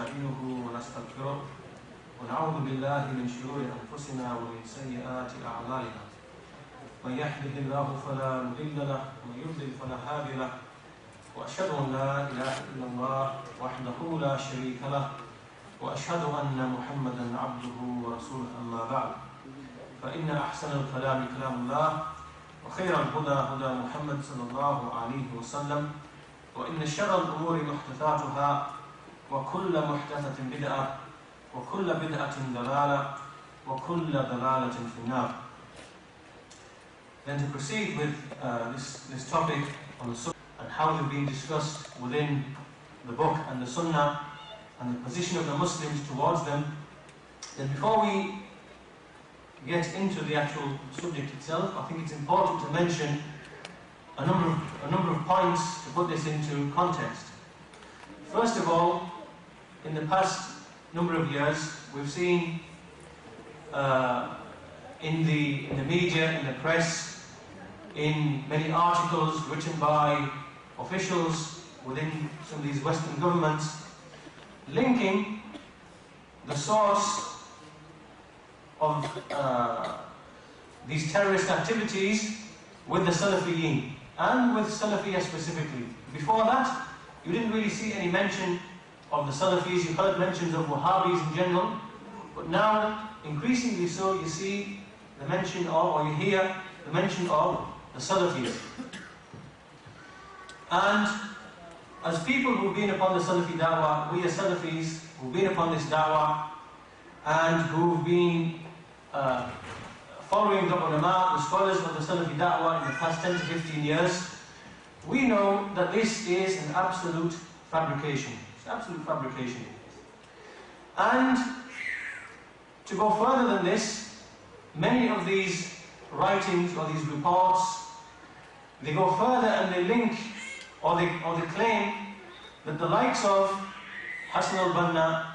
نستعينه ونستغفره ونعوذ بالله من شرور أنفسنا ومن سيئات أعمالنا من يهده الله فلا مضل له ومن يضلل فلا هادي له وأشهد أن لا إله إلا الله وحده لا شريك له وأشهد أن محمدا عبده ورسوله أما بعد فإن أحسن الكلام كلام الله وخير الهدى هدى محمد صلى الله عليه وسلم وإن شر الأمور محدثاتها وكل محدثة بدعة وكل بدعة ضلالة وكل ضلالة في النار. Then to proceed with this topic on the Sunnah and how they've been discussed within the book and the Sunnah and the position of the Muslims towards them, then before we get into the actual subject itself, I think it's important to mention a number of points to put this into context. First of all, in the past number of years, we've seen in the media, in the press, in many articles written by officials within some of these Western governments, linking the source of these terrorist activities with the Salafiyin and with Salafiyya specifically. Before that, you didn't really see any mention of the Salafis. You heard mentions of Wahhabis in general, but now increasingly so you see the mention of, or you hear the mention of the Salafis. And as people who've been upon the Salafi da'wah, we as Salafis who've been upon this da'wah and who've been following the ulama, the scholars of the Salafi da'wah in the past 10 to 15 years, we know that this is an absolute fabrication. It's absolute fabrication. And to go further than this, many of these writings or these reports, they go further and they link or they claim that the likes of Hassan al-Banna,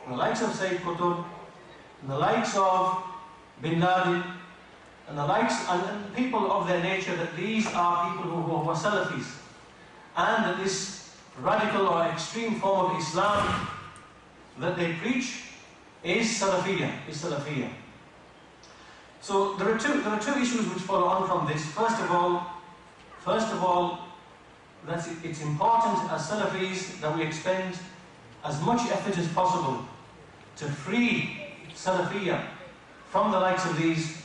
the likes of Sayyid Qutb, and the likes of Bin Laden, and the likes and people of their nature, that these are people who are Salafis, and that this radical or extreme form of Islam that they preach is Salafiyya. So there are two issues which follow on from this. First of all, that it's important as Salafis that we expend as much effort as possible to free Salafiyya from the likes of these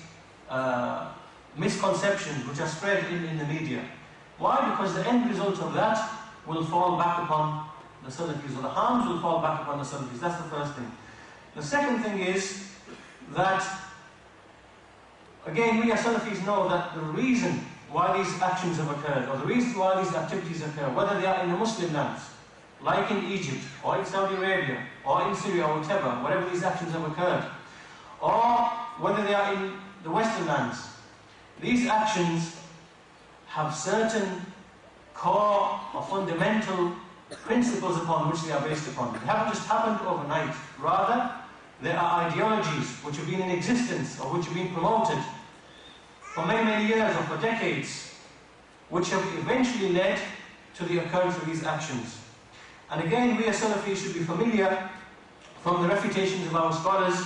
misconceptions which are spread in the media. Why? Because the end result of that will fall back upon the Salafis, or the harms will fall back upon the Salafis. That's the first thing. The second thing is that, again, we as Salafis know that the reason why these actions have occurred, or the reason why these activities occur, whether they are in the Muslim lands, like in Egypt, or in Saudi Arabia, or in Syria, or whatever these actions have occurred, or whether they are in the Western lands, these actions have certain core or fundamental principles upon which they are based upon. They haven't just happened overnight. Rather, there are ideologies which have been in existence or which have been promoted for many, many years or for decades, which have eventually led to the occurrence of these actions. And again, we as Salafis should be familiar from the refutations of our scholars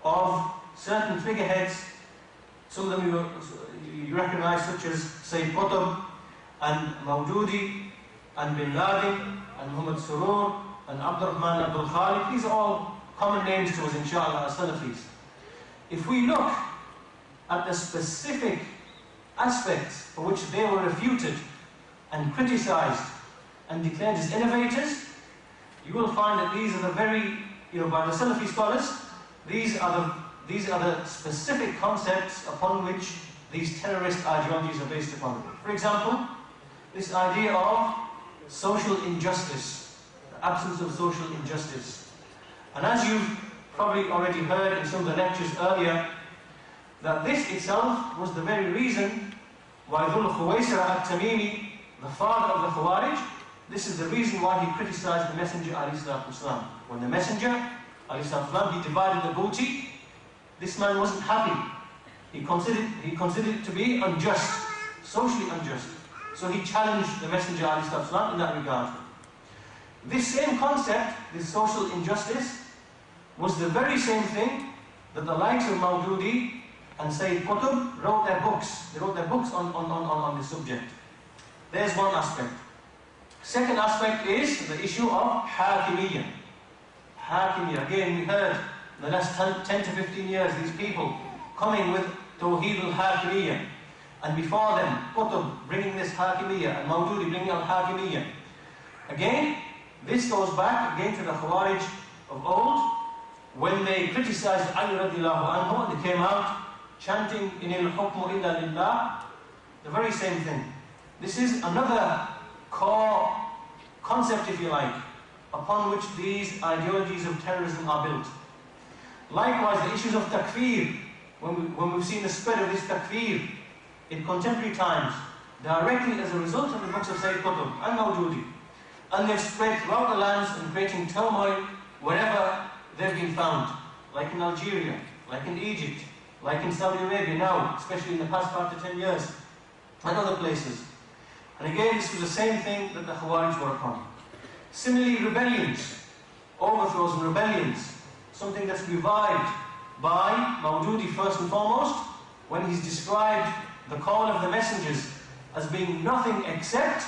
of certain figureheads. Some of them you recognize, such as Sayyid Qutb and Mawdudi and Bin Laden and Muhammad Surur and Abdurrahman Abdul Khaliq. These are all common names to us, inshallah, as Salafis. If we look at the specific aspects for which they were refuted and criticized and declared as innovators, you will find that these are the very, by the Salafi scholars, these are the specific concepts upon which these terrorist ideologies are based upon. For example, this idea of social injustice, the absence of social injustice. And as you've probably already heard in some of the lectures earlier, that this itself was the very reason why Dhul Khuwaisira al-Tamimi, the father of the Khawarij, this is the reason why he criticized the Messenger ﷺ. When the Messenger ﷺ, he divided the booty, this man wasn't happy. He considered it to be unjust, socially unjust. So he challenged the Messenger ﷺ in that regard. This same concept, this social injustice, was the very same thing that the likes of Maududi and Sayyid Qutb wrote their books. They wrote their books on this subject. There's one aspect. Second aspect is the issue of Hakimiyya. Hakimiyya. Again, we heard in the last 10 to 15 years these people coming with Tawheed al-Hakimiyya. And before them, Qutb bringing this Hakimiyya and Maududi bringing al-Hakimiyya. Again, this goes back again to the Khawarij of old, when they criticized Ali radiallahu anhu, and they came out chanting Inil hukmu illa lillah, the very same thing. This is another core concept, if you like, upon which these ideologies of terrorism are built. Likewise, the issues of takfir, when we've seen the spread of this takfir in contemporary times, directly as a result of the books of Sayyid Qutb and Maududi, and they've spread throughout the lands and creating turmoil wherever they've been found, like in Algeria, like in Egypt, like in Saudi Arabia now, especially in the past 5 to 10 years, and other places. And again, this was the same thing that the Khawarij were upon. Similarly, rebellions, overthrows and rebellions, something that's revived by Maududi first and foremost, when he's described the call of the messengers as being nothing except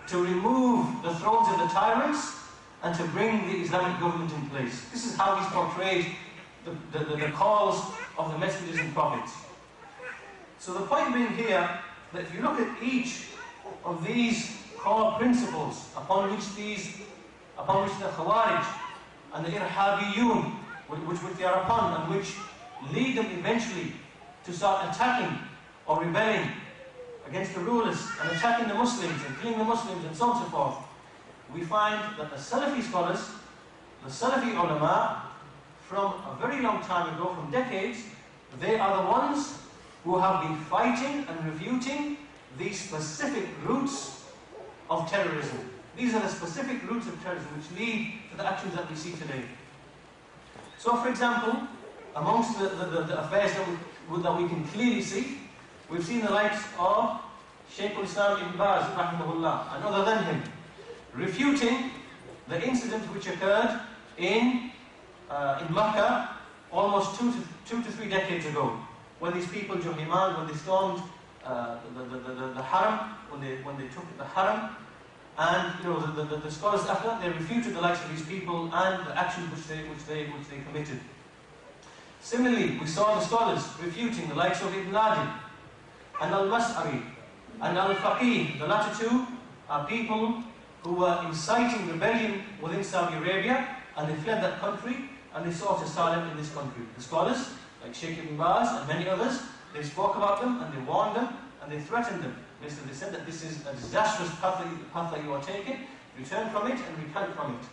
to remove the thrones of the tyrants and to bring the Islamic government in place. This is how he's portrayed the calls of the messengers and prophets. So the point being here, that if you look at each of these core principles upon which the Khawarij and the Irhabiyun, which they are upon, and which lead them eventually to start attacking or rebelling against the rulers and attacking the Muslims and killing the Muslims and so on and so forth, we find that the Salafi scholars, the Salafi ulama, from a very long time ago, from decades, they are the ones who have been fighting and refuting these specific roots of terrorism. These are the specific roots of terrorism which lead to the actions that we see today. So, for example, amongst the affairs that we can clearly see, we've seen the likes of Shaykh al-Islam ibn Baz, rahimahullah, and other than him, refuting the incident which occurred in Makkah almost two to three decades ago, when these people, Juhayman, when they stormed the Haram, when they took the Haram, and the scholars after that, they refuted the likes of these people and the actions which they committed. Similarly, we saw the scholars refuting the likes of Ibn Laden and Al-Mas'ari and Al-Faqih. The latter two are people who were inciting rebellion within Saudi Arabia, and they fled that country and they sought asylum in this country. The scholars, like Sheikh Ibn Baz and many others, they spoke about them and they warned them and they threatened them. They said that this is a disastrous path that you are taking, return from it and recant from it.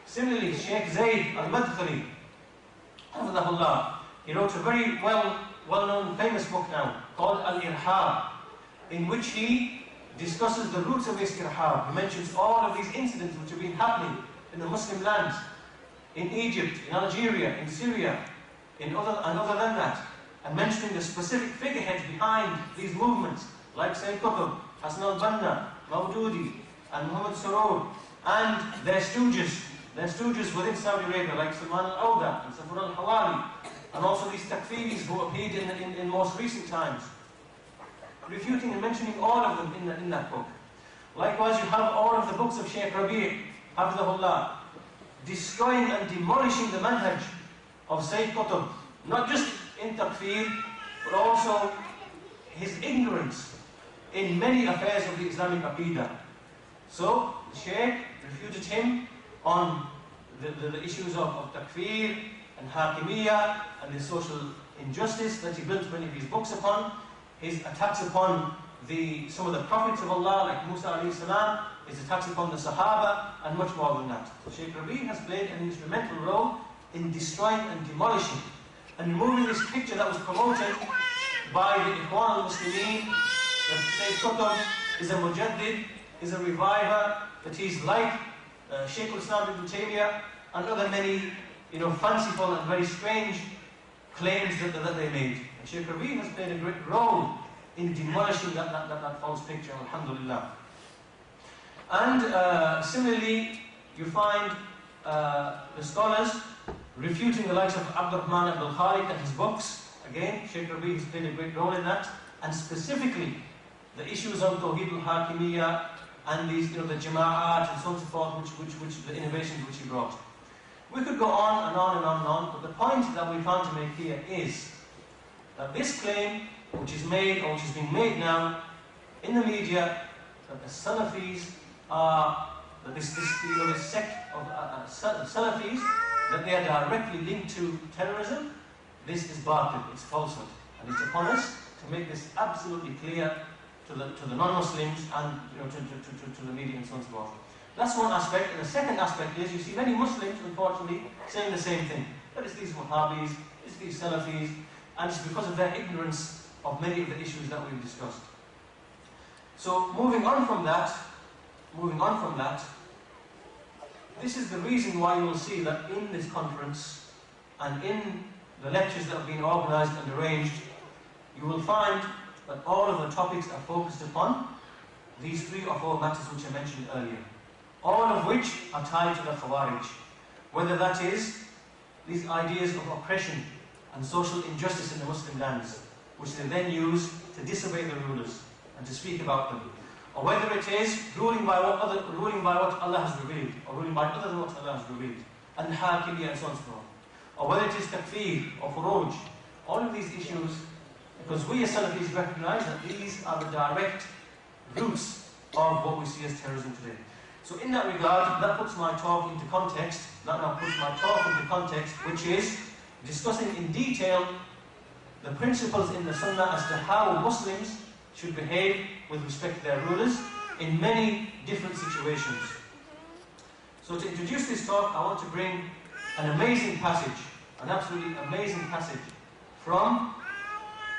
Similarly, Sheikh Zayd al-Madkhali, he wrote a very well-known famous book now called Al-Irhab, in which he discusses the roots of Istirhab. He mentions all of these incidents which have been happening in the Muslim lands, in Egypt, in Algeria, in Syria, other than that, and mentioning the specific figureheads behind these movements, like Sayyid Qutb, Hassan al-Banna, Maududi, and Muhammad Sarur, and their stooges within Saudi Arabia, like Salman al-Awda and Safar al-Hawali, and also these takfiris who appeared in most recent times, refuting and mentioning all of them in that book. Likewise, you have all of the books of Shaykh Rabi', Hafidhahullah, destroying and demolishing the manhaj of Sayyid Qutb, not just in takfir, but also his ignorance in many affairs of the Islamic Aqidah. So, the Shaykh refuted him on the issues of takfir and Hakimiyya and the social injustice that he built many of his books upon, his attacks upon some of the prophets of Allah, like Musa alayhi salam, his attacks upon the Sahaba, and much more than that. So Shaykh Rabi' has played an instrumental role in destroying and demolishing and removing this picture that was promoted by the Ikhwan al-Muslimin, that Sayyid Qutb is a mujaddid, is a reviver, that he's like Shaykh al-Islam ibn Taymiyyah, and other many fanciful and very strange claims that they made. And Shaykh Rabi' has played a great role in demolishing that false picture, alhamdulillah. And similarly, you find the scholars refuting the likes of Abdurrahman Abdul Khaliq and his books. Again, Sheikh Rabi has played a great role in that. And specifically, the issues of Tawheed al-Hakimiyya and these, the Jama'at and so on and so forth, which the innovations which he brought. We could go on and on and on and on, but the point that we're trying to make here is that this claim, which is made, or which is being made now in the media, that the Salafis are, that this sect of Salafis, that they are directly linked to terrorism, this is batil, it's falsehood. And it's upon us to make this absolutely clear to the non-Muslims and to the media and so on and so forth. That's one aspect. And the second aspect is, you see many Muslims, unfortunately, saying the same thing. That it's these Wahhabis, it's these Salafis, and it's because of their ignorance of many of the issues that we've discussed. So, moving on from that, this is the reason why you will see that in this conference and in the lectures that have been organized and arranged, you will find that all of the topics are focused upon these 3 or 4 matters which I mentioned earlier, all of which are tied to the Khawarij, whether that is these ideas of oppression and social injustice in the Muslim lands, which they then use to disobey the rulers and to speak about them, or whether it is ruling by what Allah has revealed, or ruling by other than what Allah has revealed, and Hakimiyya and so on and so forth, or whether it is takfir or furuj. All of these issues, because we as Salafis recognize that these are the direct roots of what we see as terrorism today. So in that regard, that puts my talk into context, which is discussing in detail the principles in the Sunnah as to how Muslims should behave with respect to their rulers in many different situations. So to introduce this talk, I want to bring an amazing passage, an absolutely amazing passage from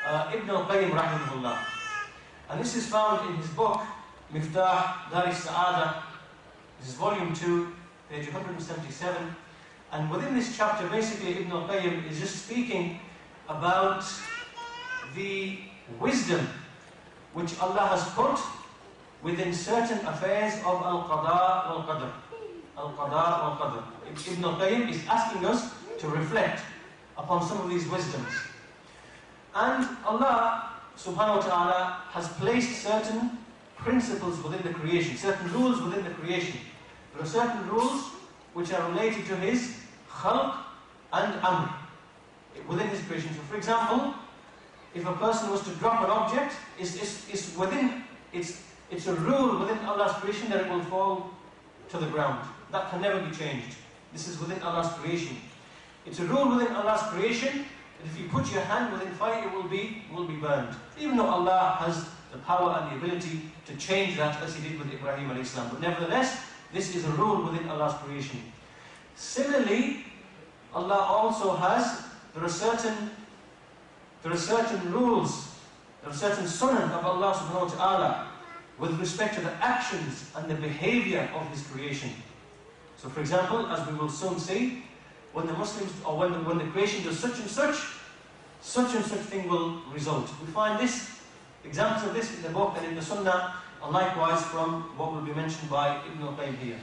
Ibn al-Qayyim rahimahullah. And this is found in his book, Miftah Dar as-Sa'ada. This is volume 2, page 177. And within this chapter, basically Ibn al-Qayyim is just speaking about the wisdom which Allah has put within certain affairs of al-Qada wal-Qadr. Al-Qada wal-Qadr. Ibn al-Qayyim is asking us to reflect upon some of these wisdoms. And Allah subhanahu wa ta'ala has placed certain principles within the creation, certain rules within the creation. There are certain rules which are related to His khalq and amr within His creation. So for example, if a person was to drop an object, it's a rule within Allah's creation that it will fall to the ground. That can never be changed. This is within Allah's creation. It's a rule within Allah's creation that if you put your hand within fire, it will be burned. Even though Allah has the power and the ability to change that, as He did with Ibrahim alayhi salam. But nevertheless, this is a rule within Allah's creation. Similarly, Allah also has, there are certain rules, there are certain sunnah of Allah subhanahu wa ta'ala with respect to the actions and the behavior of His creation. So for example, as we will soon see, when the Muslims, or when the creation does such and such thing will result. We find examples of this in the book and in the Sunnah, and likewise from what will be mentioned by Ibn al-Qayyim here.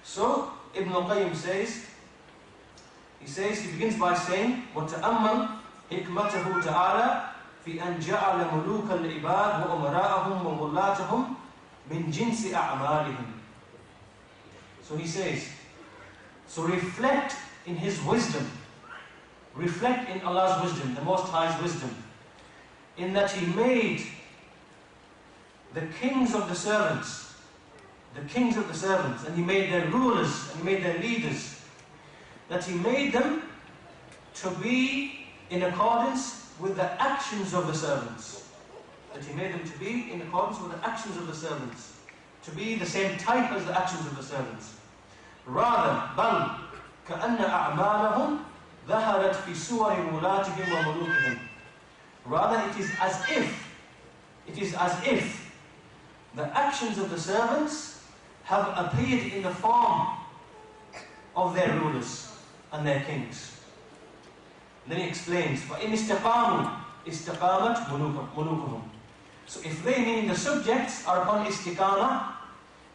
So, Ibn al-Qayyim says, he begins by saying, وَتَأَمَّلْ حِكْمَتَهُ تَعَالَى فِي أَنْ جَعَلَ مُلُوكَ الْعِبَادِ وَأُمَرَاءَهُمْ وَغُلَّاتَهُمْ مِنْ جِنْسِ أَعْمَالِهِمْ. So he says, so reflect in His wisdom, reflect in Allah's wisdom, the Most High's wisdom, in that He made the kings of the servants, and He made their rulers, and He made their leaders, that He made them to be in accordance with the actions of the servants. That He made them to be in accordance with the actions of the servants, to be the same type as the actions of the servants. Rather, بَلْ كَأَنَّ أَعْمَالَهُمْ ظَهَرَتْ فِي سُوَرِ وُلَاتِهِمْ وَمُلُوكِهِمْ. Rather, it is as if the actions of the servants have appeared in the form of their rulers and their kings. Then he explains, فَإِنْ اسْتَقَامُوا اسْتَقَامَتْ مُلُوكُهُمْ. So if they, meaning the subjects, are upon istiqamah,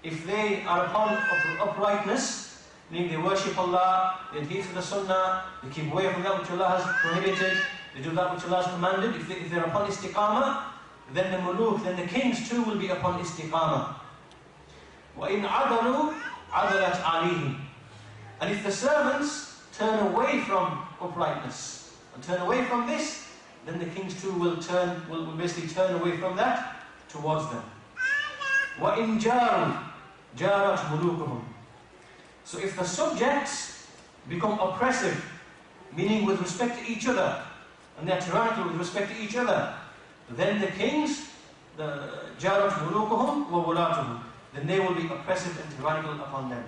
if they are upon uprightness, meaning they worship Allah, they adhere to the Sunnah, they keep away from that which Allah has prohibited, they do that which Allah has commanded, if they're upon istiqamah, then the muluk, then the kings too will be upon istiqamah. وَإِنْ عَدَلُوا عَدَلَتْ عَلِيهِمْ. And if the servants turn away from uprightness and turn away from this, then the kings too will basically turn away from that towards them. وَإِنْ جَارُوا جَارَتْ مُلُوكُهُمْ. So if the subjects become oppressive, meaning with respect to each other, and they are tyrannical with respect to each other, then the kings, the جَارَتْ مُلُوكُهُمْ وَوُلَاتُهُمْ, then they will be oppressive and tyrannical upon them.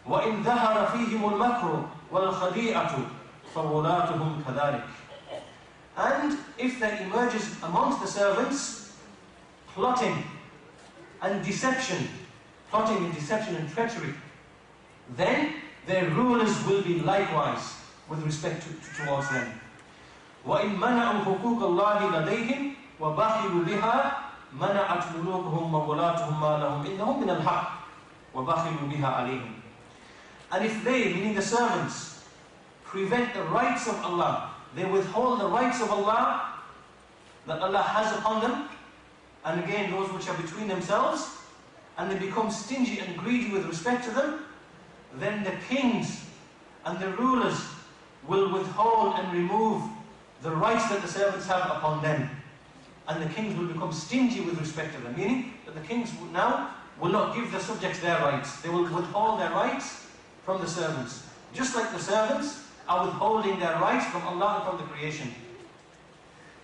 وَإِنْ ظَهَرَ فِيهِمُ الْمَكْرُ وَالْخَدِيعَةُ فَوُلَاتُهُمْ كَذَلِكَ. And if there emerges amongst the servants plotting and deception and treachery, then their rulers will be likewise with respect towards them. وَإِنْ مَنَعُوا حُقُوقَ اللَّهِ لَدَيْهِمْ وَبَخِلُوا بِهَا مَنَعَتْ مُلُوكُهُمْ وَوُلَاتُهُمْ مَا لَهُمْ إِنَّهُمْ مِنَ الْحَقِّ وَبَخِلُوا بِهَا عَلَيْهِمْ. And if they, meaning the servants, prevent the rights of Allah, they withhold the rights of Allah that Allah has upon them, and again those which are between themselves, and they become stingy and greedy with respect to them, then the kings and the rulers will withhold and remove the rights that the servants have upon them. And the kings will become stingy with respect to them, meaning that the kings now will not give the subjects their rights. They will withhold their rights from the servants, just like the servants are withholding their rights from Allah and from the creation.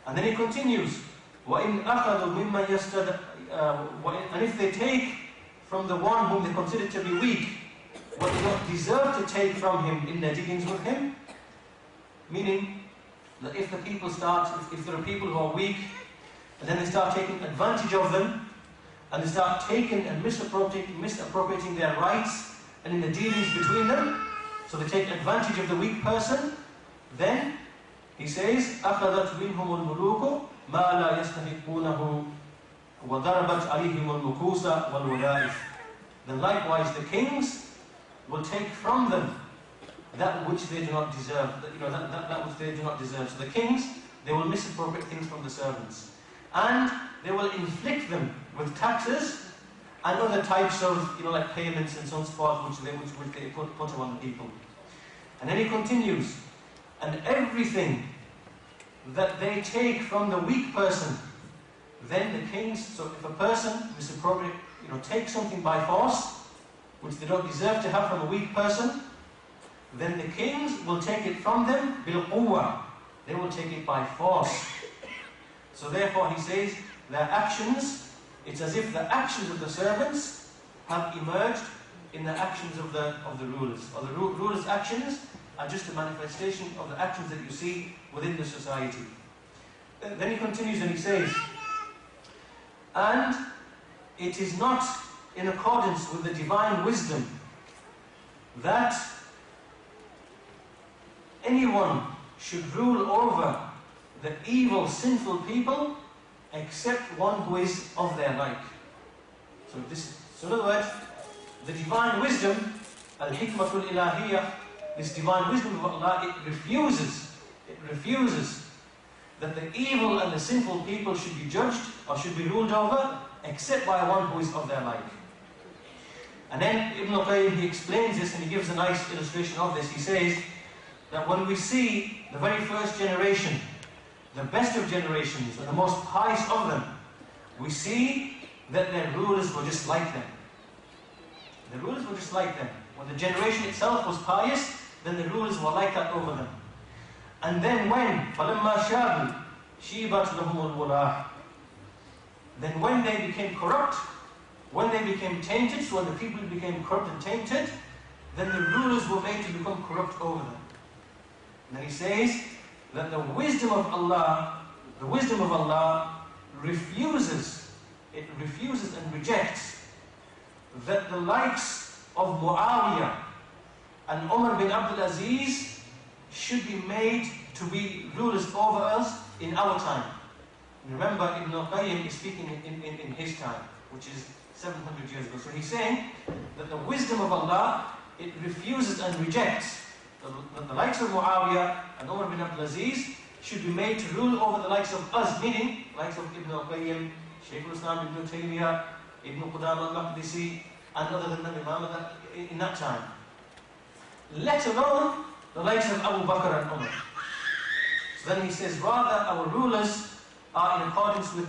And then he continues, وَإِنْ أَخَذُوا مِمَّنْ يَسْتَدْ. And if they take from the one whom they consider to be weak what they don't deserve to take from him in their dealings with him, meaning that if the people if there are people who are weak, and then they start taking advantage of them, and they start taking and misappropriating their rights, and in the dealings between them, so they take advantage of the weak person, then he says, أَخَذَتْ مِنْهُمُ الْمُلُوكُ مَا لَا يَسْتَحِقُّونَهُ وَضَرَبَتْ عَلَيْهِمُ الْمُكُوسَ وَالْوَلَائِفِ. Then likewise the kings will take from them that which they do not deserve, that which they do not deserve. So the kings, they will misappropriate things from the servants, and they will inflict them with taxes and other types of, like payments and so forth, which they put upon the people. And then he continues, and everything that they take from the weak person, then the kings, so if a person misappropriate, takes something by force, which they don't deserve to have from a weak person, then the kings will take it from them bil-quwwa. They will take it by force. So therefore he says, their actions, it's as if the actions of the servants have emerged in the actions of the rulers. Or the rulers' actions are just a manifestation of the actions that you see within the society. Then he continues and he says, and it is not in accordance with the divine wisdom that anyone should rule over the evil, sinful people except one who is of their like. So in other words, the divine wisdom, al-hikmatul ilahiyah, this divine wisdom of Allah, it refuses that the evil and the sinful people should be judged or should be ruled over except by one who is of their like. And then Ibn al-Qayyim, he explains this and he gives a nice illustration of this. He says that when we see the very first generation, the best of generations and the most pious of them, we see that their rulers were just like them. The rulers were just like them. When the generation itself was pious, then the rulers were like that over them. And then when فَلَمَّا شَابُوا شِيبَتْ لَهُمُ الْوَلَاهِ. Then when they became corrupt, when they became tainted, so when the people became corrupt and tainted, then the rulers were made to become corrupt over them. And then he says that the wisdom of Allah refuses and rejects that the likes of Muawiyah and Umar bin Abdul Aziz should be made to be rulers over us in our time. And remember, Ibn al-Qayyim is speaking in his time, which is 700 years ago. So he's saying that the wisdom of Allah, it refuses and rejects the likes of Muawiyah and Umar bin Abdul Aziz should be made to rule over the likes of us, meaning likes of Ibn al-Qayyim, Shaykh al-Islam Ibn Taymiyyah, Ibn Qudama al-Maqdisi, and other than the Imam in that time. Let alone the likes of Abu Bakr and Umar. So then he says, rather our rulers are in accordance with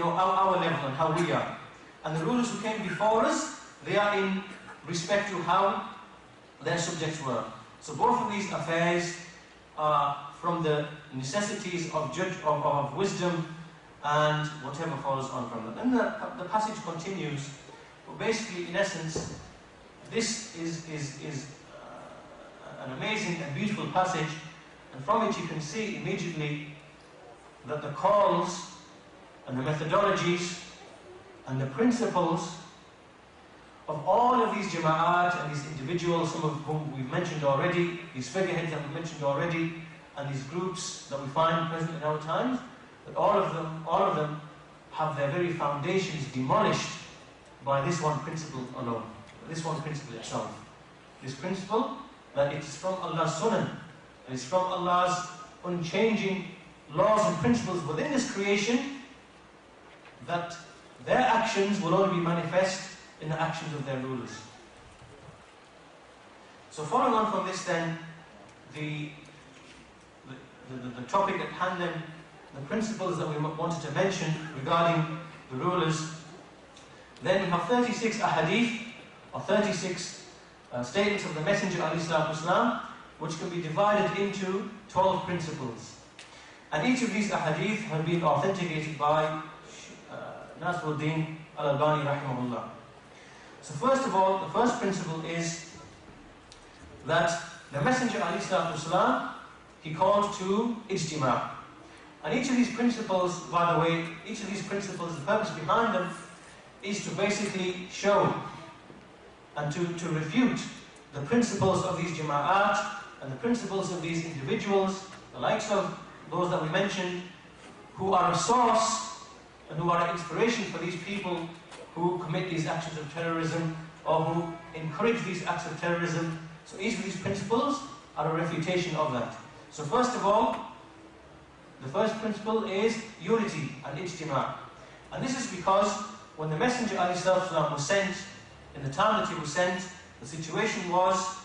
our level and how we are. And the rulers who came before us, they are in respect to how their subjects were. So both of these affairs are from the necessities of wisdom and whatever follows on from that. Then the passage continues, but basically in essence, this is an amazing and beautiful passage, and from it you can see immediately that the calls and the methodologies and the principles of all of these jama'at and these individuals, some of whom we've mentioned already, these figureheads that we've mentioned already, and these groups that we find present in our times, that all of them have their very foundations demolished by this one principle alone, this one principle itself. This principle that it is from Allah's sunnah, and it's from Allah's unchanging laws and principles within this creation, that their actions will only be manifest in the actions of their rulers. So following on from this then, the topic at hand then, the principles that we wanted to mention regarding the rulers, then we have 36 ahadith, or 36 statements of the Messenger ﷺ, which can be divided into 12 principles. And each of these ahadith have been authenticated by Nasruddin al-Albani rahimahullah. So first of all, the first principle is that the Messenger ﷺ, he called to ijtima'. And each of these principles, by the way, each of these principles, the purpose behind them is to basically show and to refute the principles of these jama'at and the principles of these individuals, the likes of those that we mentioned, who are a source and who are an inspiration for these people who commit these actions of terrorism or who encourage these acts of terrorism. So each of these principles are a refutation of that. So first of all, the first principle is unity and ijtima'. And this is because when the Messenger ﷺ was sent, in the time that he was sent, the situation was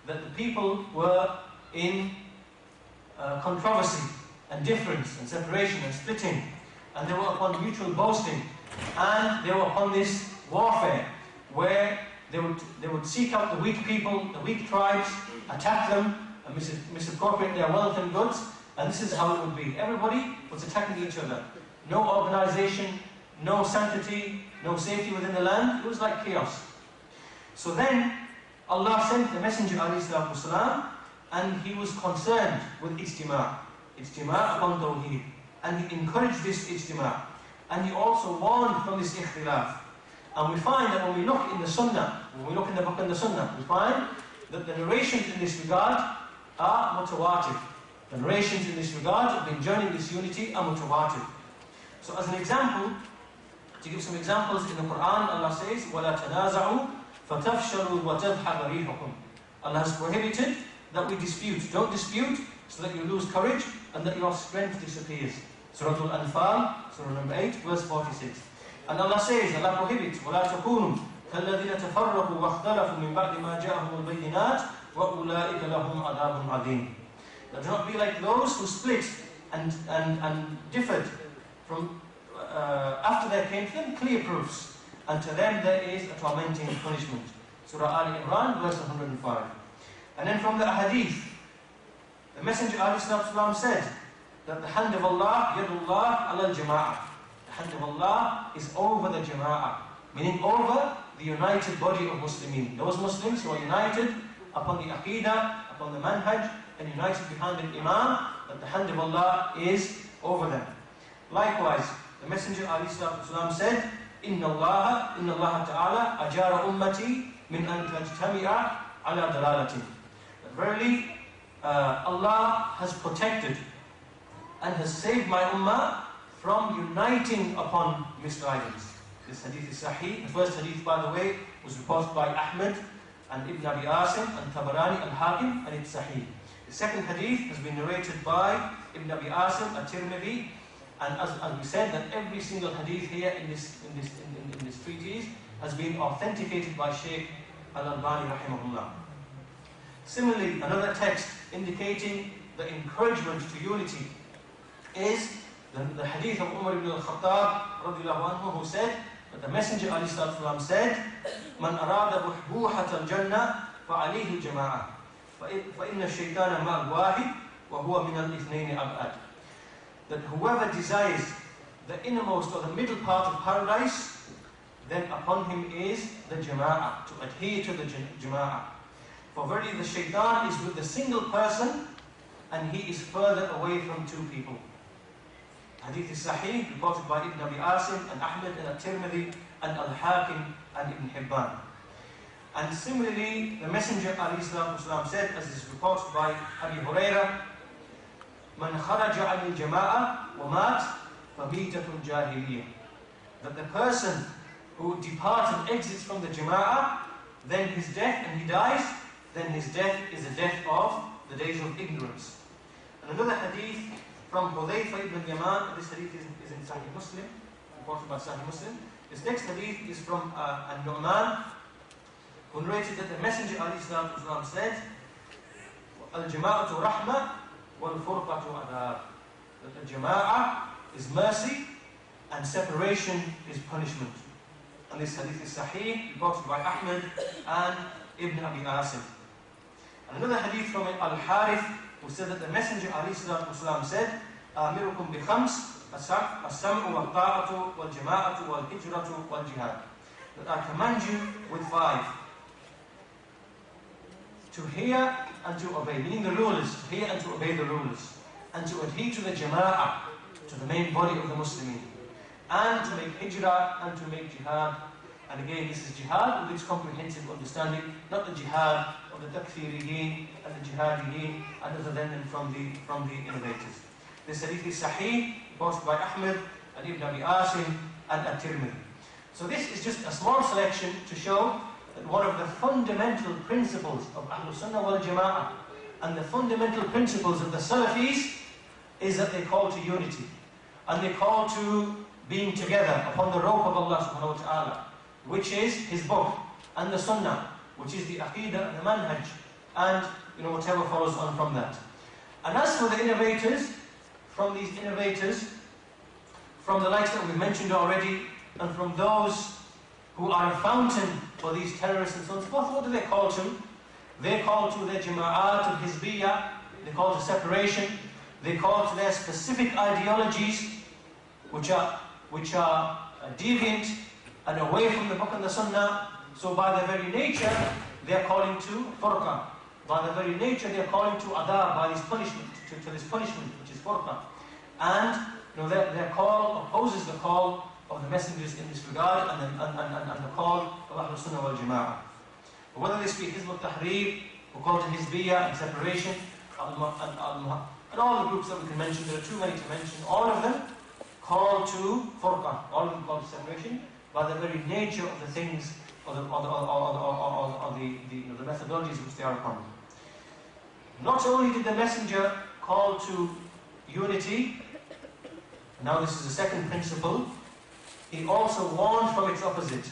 that the people were in controversy and difference and separation and splitting, and they were upon mutual boasting, and they were upon this warfare where they would seek out the weak people, the weak tribes, attack them and misappropriate their wealth and goods. And this is how it would be. Everybody was attacking each other. No organization, no sanctity, no safety within the land. It was like chaos. So then Allah sent the Messenger ﷺ, and he was concerned with ijtima'. Ijtima' upon tawheed. And he encouraged this ijtima'. And he also warned from this ikhtilaf. And we find that when we look in the Sunnah, when we look in the book and the Sunnah, we find that the narrations in this regard are mutawatir. The narrations in this regard have been joining this unity are mutawatir. So as an example, to give some examples in the Quran, Allah says, وَلَا تَنَازَعُوا فَتَفْشَلُوا وَتَذْهَبَ رِيحُكُمْ. Allah has prohibited that we dispute. Don't dispute so that you lose courage and that your strength disappears. Surah Al-Anfal, Surah number 8, verse 46. And Allah says, Allah prohibits, وَلَا تَكُونُوا كَالَّذِينَ تَفَرَّقُوا وَاخْتَلَفُوا مِنْ بَعْدِ مَا جَاءَهُمُ الْبَيِّنَاتُ وَأُولَٰئِكَ لَهُمْ عَذَابٌ عَظِيمٌ. Now do not be like those who split and differed from after there came to them clear proofs, and to them there is a tormenting punishment. Surah Al-Imran, verse 105. And then from the hadith, the Messenger ﷺ said that the hand of Allah, yadullah ala al-jama'ah. The hand of Allah is over the jama'ah, meaning over the united body of Muslimin. Those Muslims who are united upon the aqidah, upon the manhaj, and united behind an imam, that the hand of Allah is over them. Likewise, the Messenger ﷺ said, Inna Allah ta'ala ajara ummati min an tajtami'a ala dalalatin. That verily, Allah has protected and has saved my ummah from uniting upon misguidance. This hadith is sahih. The first hadith, by the way, was reported by Ahmad and Ibn Abi Asim and Tabarani al-Hakim, and it's sahih. The second hadith has been narrated by Ibn Abi Asim at-Tirmidhi, and as we said, that every single hadith here in this treatise has been authenticated by Shaykh al-Albani rahimahullah. Similarly, another text indicating the encouragement to unity is the hadith of Umar ibn al-Khattab radiyallahu anhu, who said that the Messenger alayhi salatu wasalam said, "Man arada buhbuhat al-jannah fa'alayhi al-jama'ah, fa'inna ash-shaytana ma'al wahid wa huwa min al-ithnayn ab'ad." That whoever desires the innermost or the middle part of paradise, then upon him is the jama'ah, to adhere to the jama'ah. For verily the shaitan is with the single person, and he is further away from two people. Hadith is sahih, reported by Ibn Abi Asim and Ahmad and At-Tirmidhi and Al-Hakim and Ibn Hibban. And similarly, the Messenger ﷺ said, as is reported by Abi Hurairah, "Man kharaja anil jama'ah wa mat fabitatun jahiliyyah." That the person who departs and exits from the jama'ah, then his death, and he dies, then his death is a death of the days of ignorance. And another hadith from Hudayfa ibn Yaman, this hadith is in Sahih Muslim, reported by Sahih Muslim. This next hadith is from An-Nu'man, who narrated that the Messenger ﷺ said, "Al-jama'atu rahmah wal-furqatu adab." That the jama'ah is mercy and separation is punishment. And this hadith is sahih, reported by Ahmad and Ibn Abi Asim. And another hadith from Al-Harith, who said that the Messenger ﷺ said, "Amirukum bi khams, as-sam'u wal-ta'atu wal-jama'atu wal-hijratu wal-jihad." That I command you with 5. To hear and to obey, meaning the rulers, to hear and to obey the rulers, and to adhere to the jama'ah, to the main body of the Muslimin, and to make hijrah and to make jihad. And again, this is jihad with its comprehensive understanding, not the jihad of the takfiriyin and the jihadiyin and other than them from the innovators. This hadith is sahih, reported by Ahmad and Ibn Abi Asim and At-Tirmidhi. So this is just a small selection to show that one of the fundamental principles of Ahlus Sunnah wal Jama'ah and the fundamental principles of the Salafis is that they call to unity, and they call to being together upon the rope of Allah subhanahu wa ta'ala, which is His book, and the Sunnah, which is the Aqidah and the Manhaj, and whatever follows on from that. And as for the innovators, from these innovators, from the likes that we've mentioned already, and from those who are a fountain for these terrorists and so on and so forth, what do they call to? They call to their jama'at of hizbiyah, they call to separation, they call to their specific ideologies, which are deviant and away from the book and the Sunnah. So by their very nature, they are calling to furqa. By their very nature, they are calling to adab, by this punishment, to this punishment, which is furqa. And their call opposes the call of the messengers in this regard, and the call of Ahlus Sunnah wal Jama'ah. Whether this be Hizb al-Tahrir, who call to Hizbiyah and separation, and all the groups that we can mention, there are too many to mention, all of them call to furqa, all of them call to separation, by the very nature of the things, or the methodologies which they are upon. Not only did the Messenger call to unity, now this is the second principle, he also warned from its opposite.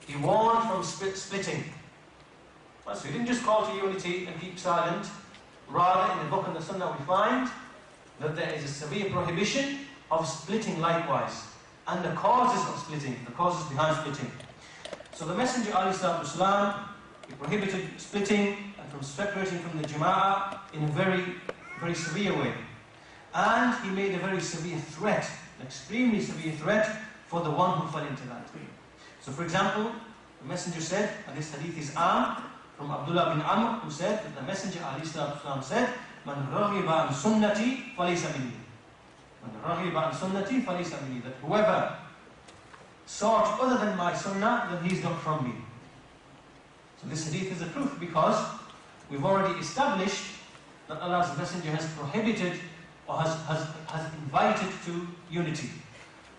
He warned from splitting. So he didn't just call to unity and keep silent. Rather, in the book and the Sunnah we find that there is a severe prohibition of splitting likewise, and the causes of splitting, the causes behind splitting. So the Messenger ﷺ, he prohibited splitting and from separating from the Jama'ah in a very, very severe way. And he made a very severe threat, an extremely severe threat for the one who fell into that. So for example, the Messenger said, and this hadith is from Abdullah bin Amr, who said that the Messenger ﷺ said, "Man raghiba an sunnati falaysa minni." Man raghiba an sunnati falaysa minni. That whoever sought other than my sunnah, then he's not from me. So this hadith is a proof, because we've already established that Allah's Messenger has prohibited or has invited to unity.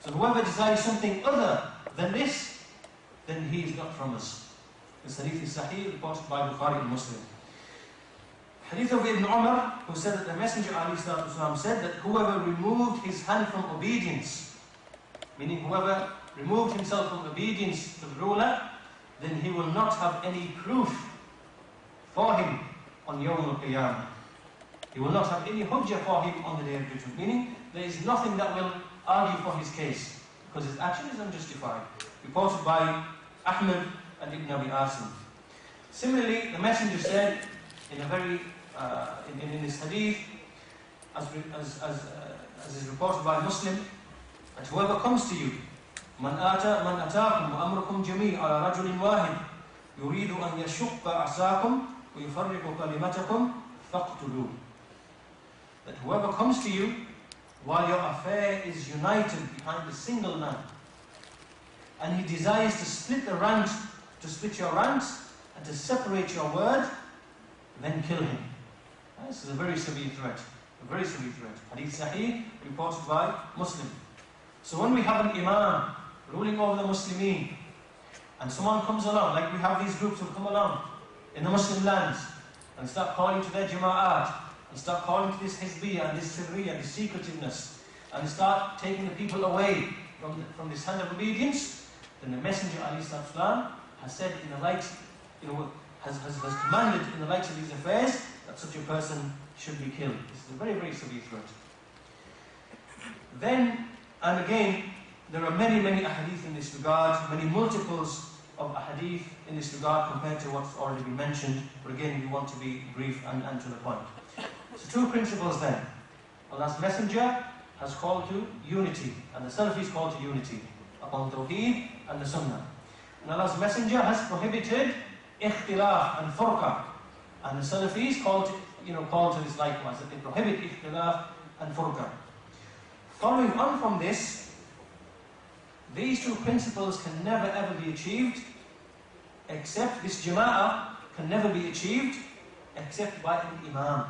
So whoever desires something other than this, then he is not from us. This hadith is Sahih, reported by Bukhari and Muslim. Hadith of Ibn Umar, who said that the Messenger ﷺ said that whoever removed his hand from obedience, meaning whoever removed himself from obedience to the ruler, then he will not have any proof for him on Yawm al-Qiyamah. He will not have any hujjah for him on the Day of Judgment, meaning there is nothing that will argue for his case, because his action is unjustified. Reported by Ahmad and Ibn Abi Asim. Similarly, the Messenger said in a very in this hadith, as is reported by Muslim, that whoever comes to you, man ataakum wa amrukum jami' ala rajulin wahid yuridu an yashukka asakum wa yufarriqu kalimatakum faqtuluh. That whoever comes to you while your affair is united behind a single man, and he desires to split the ranks, to split your ranks and to separate your word, then kill him. This is a very severe threat. A very severe threat. Hadith Sahih, reported by Muslim. So when we have an imam ruling over the Muslimin, and someone comes along, like we have these groups who come along in the Muslim lands, and start calling to their jama'at, and start calling to this hizbiyah and this sirriyah, this secretiveness, and start taking the people away from this hand of obedience, then the Messenger ﷺ has said in the light, has commanded in the light of these affairs that such a person should be killed. This is a very, very severe threat. Then, and again, there are many, many ahadith in this regard, many multiples of ahadith in this regard compared to what's already been mentioned, but again, we want to be brief and to the point. So two principles then. Allah's Messenger has called to unity, and the Salafis called to unity upon Tawheed and the Sunnah. And Allah's Messenger has prohibited ikhtilaf and furqa, and the Salafis called to this likewise, that they prohibit ikhtilaf and furqa. Following on from this, these two principles can never ever be achieved, except this jama'ah can never be achieved except by an imam.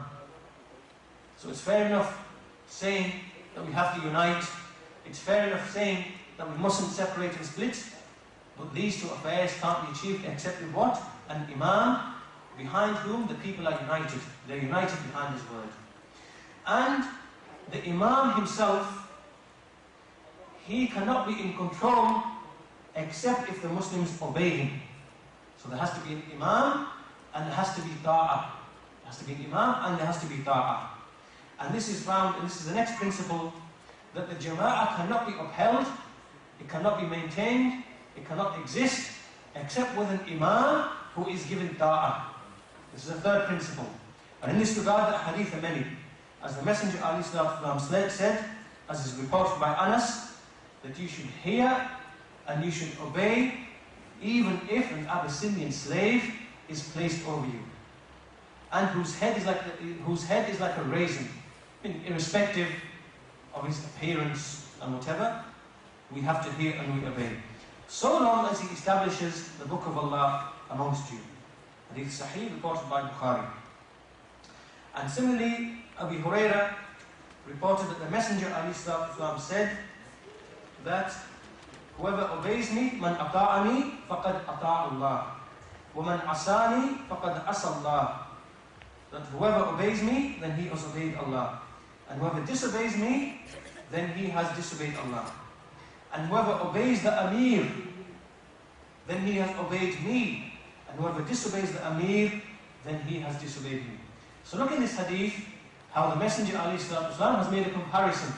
So it's fair enough saying that we have to unite, it's fair enough saying that we mustn't separate and split, but these two affairs can't be achieved except with what? An imam behind whom the people are united. They're united behind his word. And the imam himself, he cannot be in control except if the Muslims obey him. So there has to be an imam and there has to be ta'ah. There has to be an imam and there has to be ta'ah. And this is found, and this is the next principle, that the jama'ah cannot be upheld, it cannot be maintained, it cannot exist except with an imam who is given ta'ah. This is the third principle. And in this regard, the hadith are many. As the Messenger ﷺ said, as is reported by Anas, that you should hear and you should obey even if an Abyssinian slave is placed over you, and whose head is like a raisin, irrespective of his appearance and whatever, we have to hear and we obey, so long as he establishes the book of Allah amongst you. Hadith Sahih, reported by Bukhari. And similarly, Abu Huraira reported that the Messenger ﷺ said that whoever obeys me, man ata'ani faqad ata'a Allah, wa man asani faqad asa Allah. That whoever obeys me, then he has obeyed Allah, and whoever disobeys me, then he has disobeyed Allah. And whoever obeys the Amir, then he has obeyed me, and whoever disobeys the Amir, then he has disobeyed me. So look in this hadith, how the Messenger ﷺ has made a comparison.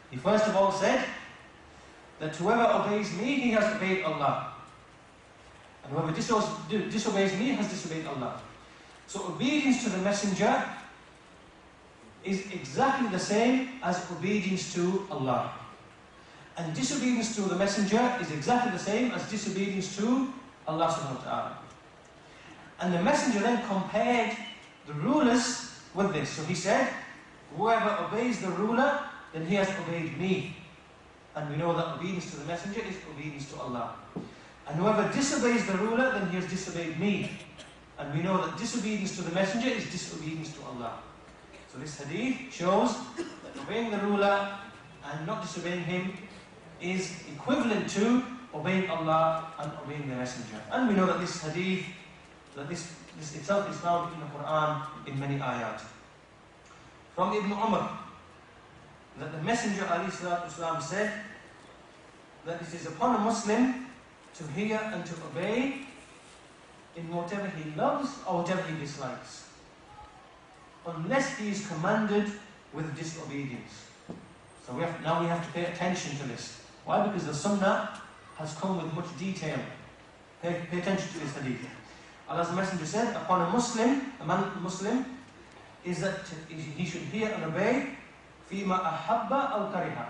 He first of all said that whoever obeys me, he has obeyed Allah, and whoever disobeys me has disobeyed Allah. So obedience to the Messenger is exactly the same as obedience to Allah. And disobedience to the Messenger is exactly the same as disobedience to Allah subhanahu wa ta'ala. And the Messenger then compared the rulers with this. So he said, whoever obeys the ruler, then he has obeyed me. And we know that obedience to the Messenger is obedience to Allah. And whoever disobeys the ruler, then he has disobeyed me. And we know that disobedience to the Messenger is disobedience to Allah. So this hadith shows that obeying the ruler and not disobeying him is equivalent to obeying Allah and obeying the Messenger. And we know that this hadith, that this itself is found in the Quran in many ayat. From Ibn Umar, that the Messenger ﷺ said that it is upon a Muslim to hear and to obey in whatever he loves or whatever he dislikes, unless he is commanded with disobedience. So now we have to pay attention to this. Why? Because the Sunnah has come with much detail. Pay attention to this hadith. Allah's Messenger said, upon a Muslim, is that he should hear and obey فِيمَا أَحَبَّ أَوْ كَرِهَ,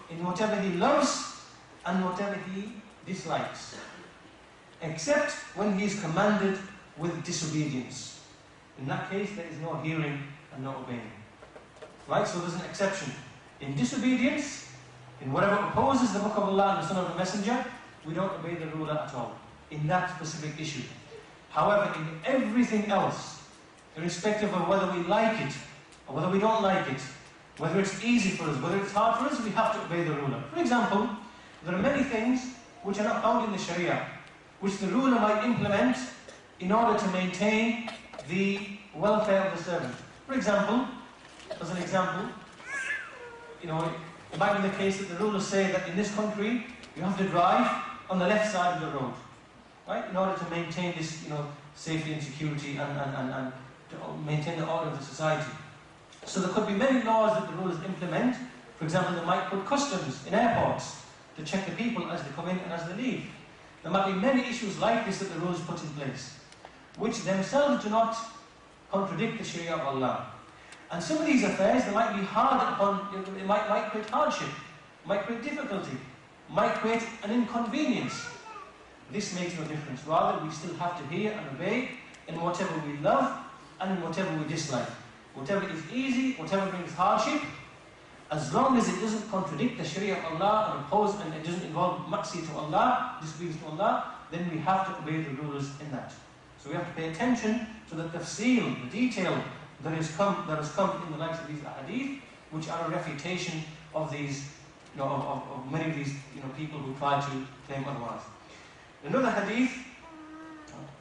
in whatever he loves and whatever he dislikes, except when he is commanded with disobedience. In that case, there is no hearing and no obeying. Right? So there's an exception. In disobedience, in whatever opposes the Book of Allah and the Sunnah of the Messenger, we don't obey the ruler at all, in that specific issue. However, in everything else, irrespective of whether we like it or whether we don't like it, whether it's easy for us, whether it's hard for us, we have to obey the ruler. For example, there are many things which are not found in the Sharia, which the ruler might implement in order to maintain the welfare of the servant. For example, as an example, it might be the case that the rulers say that in this country you have to drive on the left side of the road, right? In order to maintain this, safety and security and to maintain the order of the society. So there could be many laws that the rulers implement. For example, they might put customs in airports to check the people as they come in and as they leave. There might be many issues like this that the rulers put in place, which themselves do not contradict the Sharia of Allah. And some of these affairs, they might be hard upon, it might create hardship, might create difficulty, might create an inconvenience. This makes no difference. Rather, we still have to hear and obey in whatever we love and in whatever we dislike. Whatever is easy, whatever brings hardship, as long as it doesn't contradict the Sharia of Allah and oppose, and it doesn't involve ma'asi to Allah, disobedience to Allah, then we have to obey the rulers in that. So we have to pay attention to the tafsil, the detail that has come in the likes of these ahadith, which are a refutation of these, of many of these, people who try to claim otherwise. Another hadith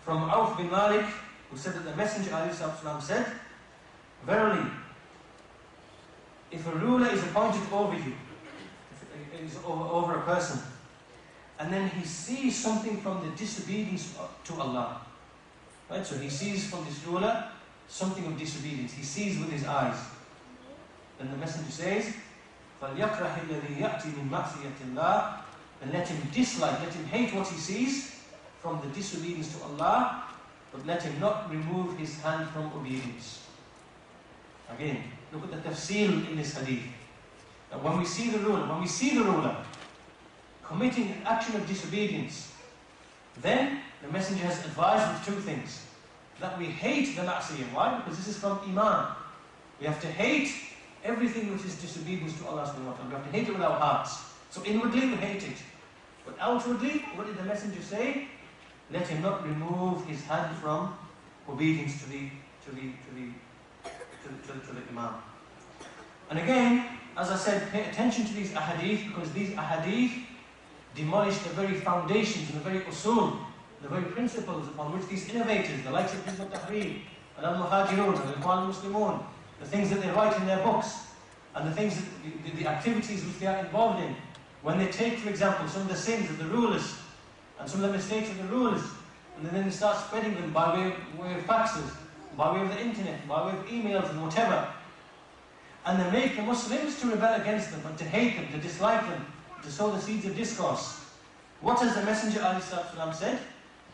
from Auf bin Malik, who said that the Messenger ﷺ said, verily, if a ruler is appointed over you, is over a person, and then he sees something from the disobedience to Allah, right? So he sees from this ruler something of disobedience. He sees with his eyes. Then the Messenger says, فَلْيَكْرَهِ الَّذِي يَأْتِي مِنْ مَعْصِيَةِ اللَّهِ, and let him dislike, let him hate what he sees from the disobedience to Allah, but let him not remove his hand from obedience. Again, look at the tafsil in this hadith. That when we see the ruler committing an action of disobedience, then the Messenger has advised with two things. That we hate the ma'siyah. Why? Because this is from Iman. We have to hate everything which is disobedience to Allah subhanahu wa ta'ala. We have to hate it with our hearts. So inwardly we hate it. But outwardly, what did the Messenger say? Let him not remove his hand from obedience to the Imam. And again, as I said, pay attention to these ahadith, because these ahadith demolish the very foundations and the very usul, the very principles upon which these innovators, the likes of Hizb al-Tahrir, and al-Muhajirun, and al-Ikhwan al-Muslimun, the things that they write in their books, and the things, the activities which they are involved in, when they take, for example, some of the sins of the rulers, and some of the mistakes of the rulers, and then they start spreading them by way of faxes, by way of the internet, by way of emails and whatever, and they make the Muslims to rebel against them, and to hate them, to dislike them, to sow the seeds of discourse. What has the Messenger ﷺ said?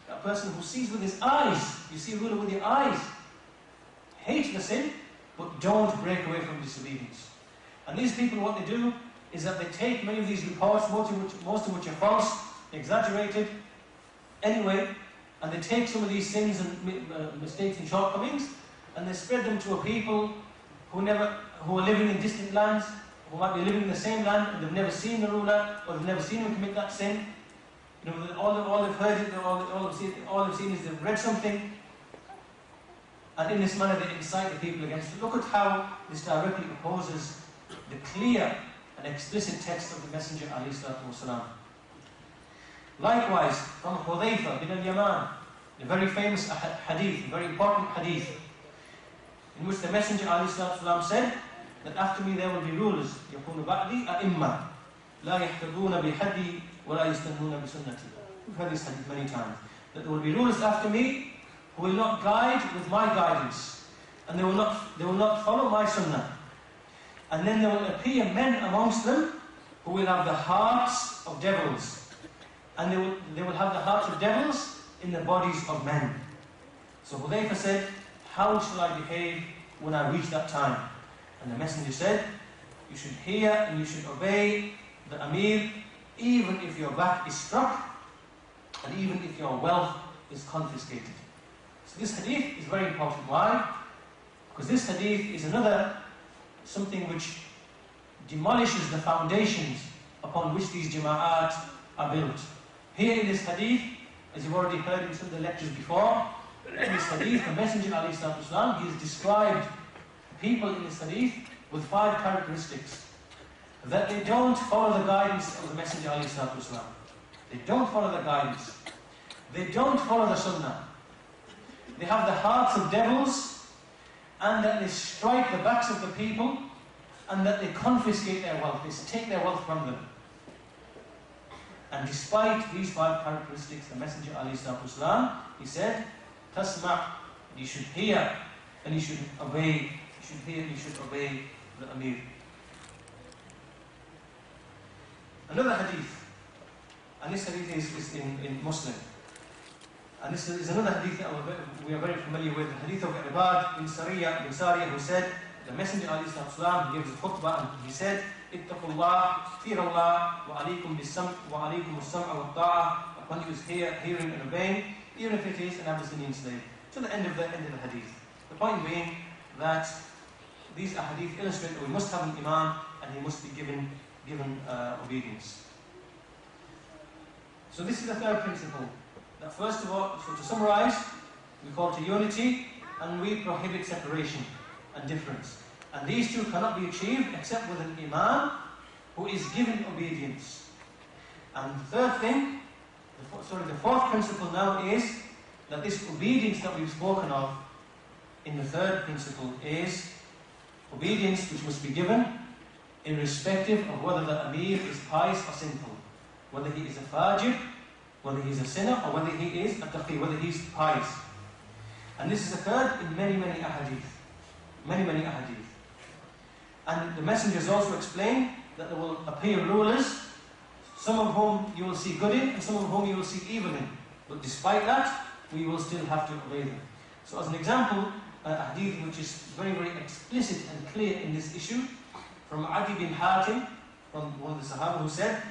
A person who sees with his eyes, you see a ruler with your eyes, hate the sin, but don't break away from disobedience. And these people, what they do is that they take many of these reports, most of which are false, exaggerated, anyway, and they take some of these sins and mistakes and shortcomings, and they spread them to a people who are living in distant lands, who might be living in the same land, and they've never seen the ruler, or they've never seen him commit that sin. All they've heard it, all they've seen is they've read something, and in this manner they incite the people against it. Look at how this directly opposes the clear and explicit text of the Messenger ﷺ. Likewise, from Hudayfa bin al-Yaman, a very famous hadith, a very important hadith, in which the Messenger ﷺ said that after me there will be rulers, يَكُونُ بَعْدِي أَئِمَّةً لَا يَحْتَدُونَ بِحَدِّي وَلَا يَسْتَنُّونَ بِسُنَّتِي. We've heard this hadith many times. That there will be rulers after me who will not guide with my guidance, and they will not follow my sunnah. And then there will appear men amongst them who will have the hearts of devils, and they will have the hearts of devils in the bodies of men. So Hudayfa said, how shall I behave when I reach that time? And the Messenger said, you should hear and you should obey the Amir, even if your back is struck, and even if your wealth is confiscated. So this hadith is very important. Why? Because this hadith is something which demolishes the foundations upon which these jama'at are built. Here in this hadith, as you've already heard in some of the lectures before, in this hadith, the Messenger ﷺ, he has described people in this hadith with 5 characteristics. That they don't follow the guidance of the Messenger ﷺ. They don't follow the guidance. They don't follow the sunnah. They have the hearts of devils, and that they strike the backs of the people, and that they confiscate their wealth. They take their wealth from them. And despite these 5 characteristics, the Messenger ﷺ, he said, Tasma', you should hear and you should obey. You should hear and you should obey the Amir. Another hadith, and this hadith is in Muslim. And this is another hadith that we are very familiar with, the hadith of Iyyad bin Sariya, who said, the Messenger ﷺ, he gives a khutbah and he said, Ittaqullah, fear Allah, wa alaykum bis-sam' wa alaykum as-sam'a wa ta'a. Upon you is hearing and obeying, even if it is an Abyssinian slave. To the end of the hadith. The point being that these hadith illustrate that we must have an imam and he must be given obedience. So this is the third principle. That first of all, so to summarize, we call to unity and we prohibit separation and difference. And these two cannot be achieved except with an imam who is given obedience. And the third thing, the fourth principle now is that this obedience that we've spoken of in the third principle is obedience which must be given irrespective of whether the Amir is pious or sinful, whether he is a fajir, whether he is a sinner, or whether he is a taqi, whether he is pious. And this is occurred in many ahadith. Many ahadith. And the messengers also explain that there will appear rulers, some of whom you will see good in, and some of whom you will see evil in. But despite that, we will still have to obey them. So as an example, a hadith which is very explicit and clear in this issue, from Adi bin Hatim, from one of the Sahaba, who said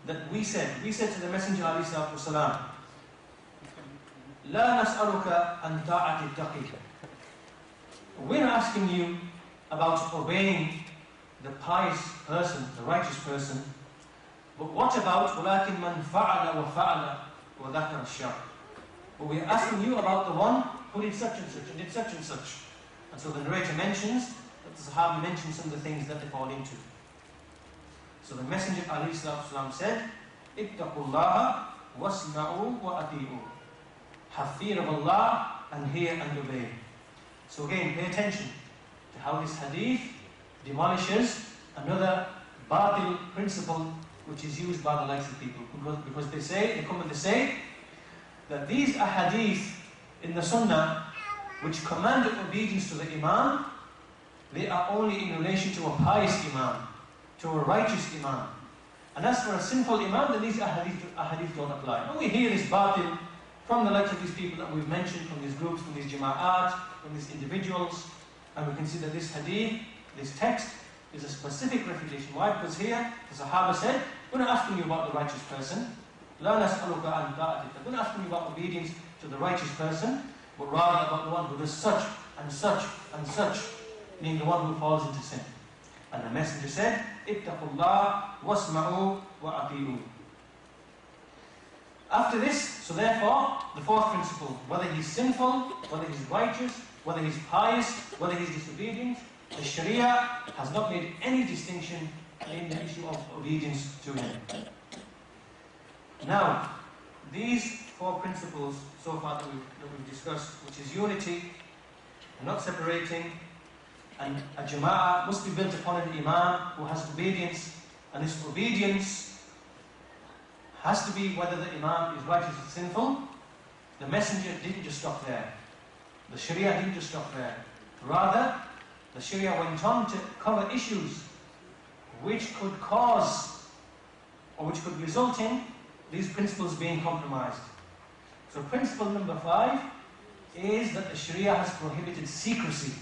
that we said to the Messenger ﷺ, La nas'aluka an ta'ati taqi. We're not asking you about obeying the pious person, the righteous person, but what about وَلَكِنْ مَنْ فَعَلَ وَفَعَلَ وَذَكَرَ الشَّرْعَ? But we're asking you about the one who did such and such and did such and such. And so the narrator mentions that the Sahaba mentioned some of the things that they fall into. So the Messenger ﷺ said, اتَّقُوا اللَّهَ وَاسْمَعُوا وَأَطِيعُوا. Have fear of Allah and hear and obey. So again, pay attention to how this hadith demolishes another batil principle which is used by the likes of people. Because they come and they say that these ahadith in the Sunnah which command obedience to the Imam, they are only in relation to a pious Imam, to a righteous Imam. And as for a sinful Imam, then these ahadith don't apply. Now we hear this batil from the likes of these people that we've mentioned, from these groups, from these jama'at, from these individuals, and we can see that this hadith, this text, is a specific refutation. Why? Because here, the Sahaba said, we're not asking you about the righteous person. لَا نَسْأَلُكَ عَنْ طَاعَتِكَ. We're not asking you about obedience to the righteous person, but rather about the one who does such and such and such, meaning the one who falls into sin. And the Messenger said, اتَّقُوا اللَّهَ وَاسْمَعُوا وَأَطِيعُوا. After this, so therefore, the fourth principle, whether he's sinful, whether he's righteous, whether he's pious, whether he's disobedient, the Sharia has not made any distinction in the issue of obedience to him. Now, these four principles so far that we've discussed, which is unity and not separating, and a jama'ah must be built upon an imam who has obedience, and this obedience has to be whether the imam is righteous or sinful. The messenger didn't just stop there. The sharia didn't just stop there. Rather, the sharia went on to cover issues which could cause or which could result in these principles being compromised. So principle number 5 is that the sharia has prohibited secrecy.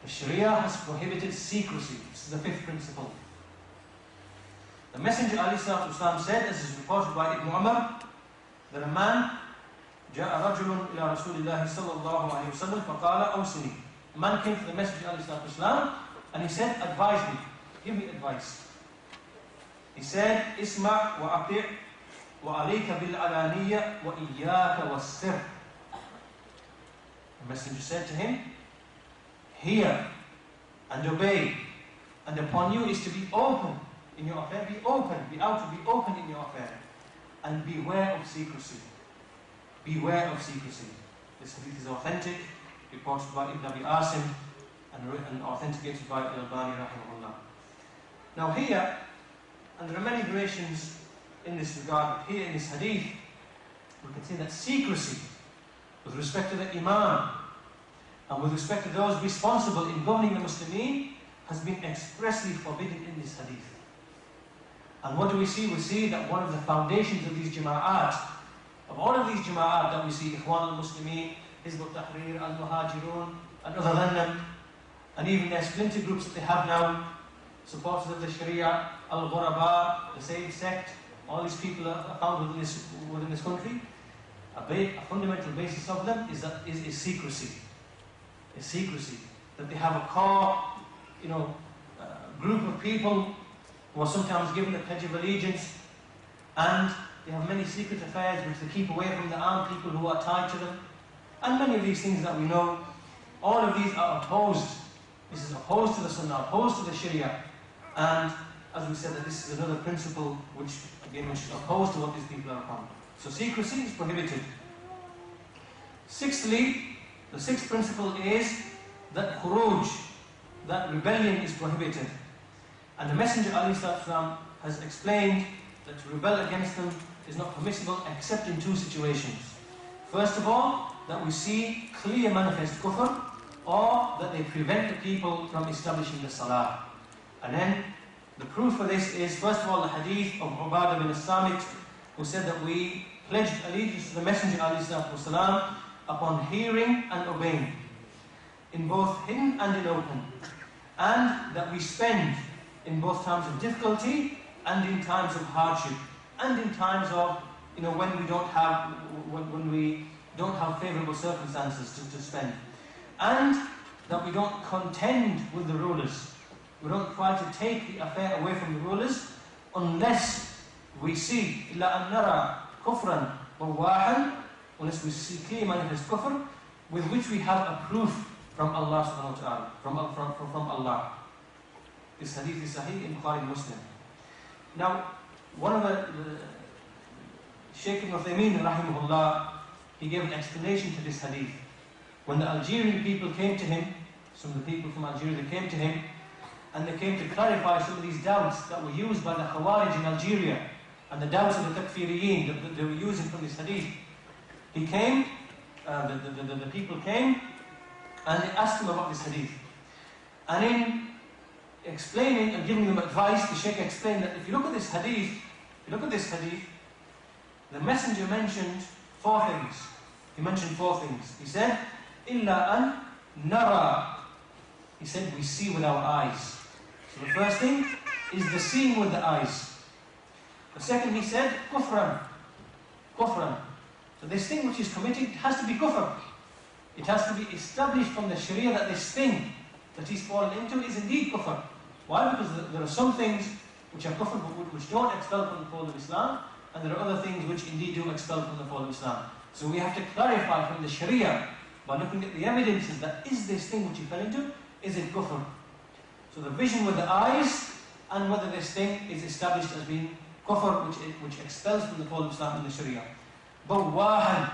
The sharia has prohibited secrecy. This is the 5th principle. The Messenger ﷺ said, as is reported by Ibn Umar, that a man جاء رجل إلى رسول الله صلى الله عليه وسلم فقال أوصني. A man came to the Messenger ﷺ and he said, advise me, give me advice. He said, اسمع وأطيع وعليك بالعلانية وإياك والسر. The Messenger said to him, hear and obey, and upon you is to be open in your affair. Be open, be out to be open in your affair, and beware of secrecy. Beware of secrecy. This hadith is authentic, reported by Ibn Abi Asim and authenticated by Al-Albani rahimahullah. Now here, and there are many narrations in this regard, but here in this hadith, we can see that secrecy with respect to the imam and with respect to those responsible in governing the Muslimin has been expressly forbidden in this hadith. And what do we see? We see that one of the foundations of these jama'at, of all of these jama'at that we see, Ikhwan al-Muslimin, Hizb al-Tahrir, al-Muhajirun, and other than them, and even their splinter groups that they have now, supporters of the Sharia, al-Ghuraba, the Sayyid sect, all these people are found within this country. A fundamental basis of them is secrecy. Is secrecy. That they have a core, group of people who are sometimes given the Pledge of Allegiance, and they have many secret affairs which they keep away from the armed people who are tied to them. And many of these things that we know, all of these are opposed. This is opposed to the Sunnah, opposed to the Sharia. And as we said, that this is another principle which is opposed to what these people are upon. So secrecy is prohibited. Sixthly, the 6th principle is that khuruj, that rebellion is prohibited. And the Messenger ﷺ has explained that to rebel against them is not permissible except in 2 situations. First of all, that we see clear manifest kufr, or that they prevent the people from establishing the salah. And then the proof for this is, first of all, the hadith of Ubadah bin as-Samit, who said that we pledged allegiance to the Messenger ﷺ upon hearing and obeying, in both hidden and in open, and that we spend in both times of difficulty and in times of hardship, and in times of when we don't have favourable circumstances to spend, and that we don't contend with the rulers. We don't try to take the affair away from the rulers unless we see إِلَّا أَن نَرَى كُفْرًا وَوَاحًا, unless we see clear manifest kufr with which we have a proof from Allah subhanahu wa ta'ala, from Allah. This hadith is sahih in Bukhari Muslim. Now, one of the Shaykh ibn Uthaymeen rahimahullah, he gave an explanation to this hadith. When the Algerian people came to him, some of the people from Algeria, they came to him, and they came to clarify some of these doubts that were used by the Khawarij in Algeria, and the doubts of the Takfiriyin that they were using from this hadith. He came, the people came, and they asked him about this hadith. And in explaining and giving them advice, the Shaykh explained that if you look at this hadith, the Messenger mentioned 4 things. He mentioned 4 things. He said, إِلَّا أَن نَرَى. He said, we see with our eyes. So the first thing is the seeing with the eyes. The second, he said, kufran. Kufran. So this thing which is committed has to be kufr. It has to be established from the Sharia that this thing that he's fallen into is indeed kufr. Why? Because there are some things which are kufr which don't expel from the fold of Islam, and there are other things which indeed do expel from the fold of Islam. So we have to clarify from the Sharia by looking at the evidences that is this thing which he fell into, is it kufr? So the vision with the eyes, and whether this thing is established as being kufr which expels from the fold of Islam in the Sharia. Bawahan,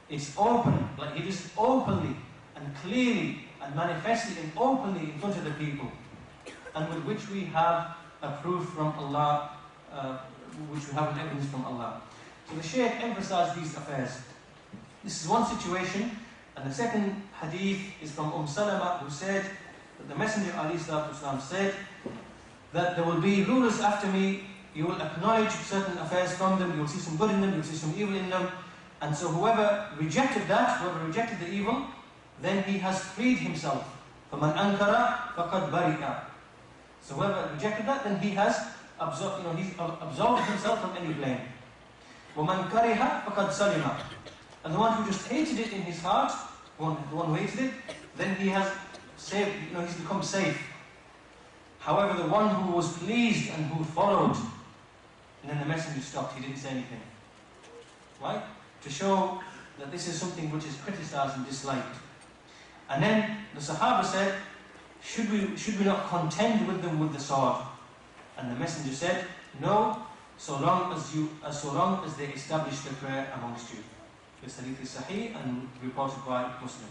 it's open, like he just openly and clearly and manifestly and openly in front of the people, and with which we have a proof from Allah, which we have an evidence from Allah. So the Shaykh emphasized these affairs. This is one situation, and the second hadith is from Salama, who said that the Messenger ﷺ said that there will be rulers after me, you will acknowledge certain affairs from them, you will see some good in them, you will see some evil in them, and so whoever rejected that, whoever rejected the evil, then he has freed himself. فَمَنْ أَنْكَرَ فَقَدْ بَرِئَ. So whoever rejected that, then he has absolved himself from any blame. وَمَنْ كَرِهَ فَقَدْ سَلِمَ. And the one who just hated it in his heart, the one who hated it, then he has saved, he's become safe. However, the one who was pleased and who followed, and then the messenger stopped, he didn't say anything. Right? To show that this is something which is criticized and disliked. And then the Sahaba said, should we not contend with them with the sword? And the messenger said, no, so long as they establish the prayer amongst you. This hadith is sahih and reported by Muslim.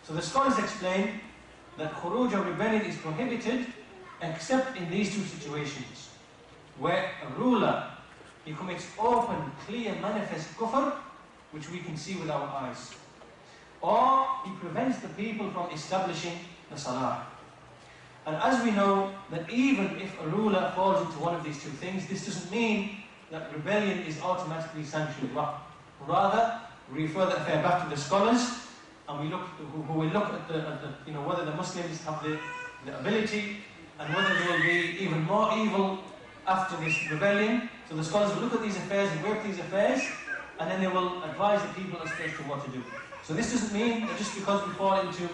So the scholars explain that khuruj or rebellion is prohibited except in these two situations, where a ruler, he commits open, clear, manifest kufr, which we can see with our eyes, or he prevents the people from establishing the salah. And as we know that even if a ruler falls into one of these two things, this doesn't mean that rebellion is automatically sanctioned. Rather, we refer the affair back to the scholars, and we will look at the whether the Muslims have the ability, and whether there will be even more evil after this rebellion. So the scholars will look at these affairs and work these affairs, and then they will advise the people as to what to do. So this doesn't mean that just because we fall into,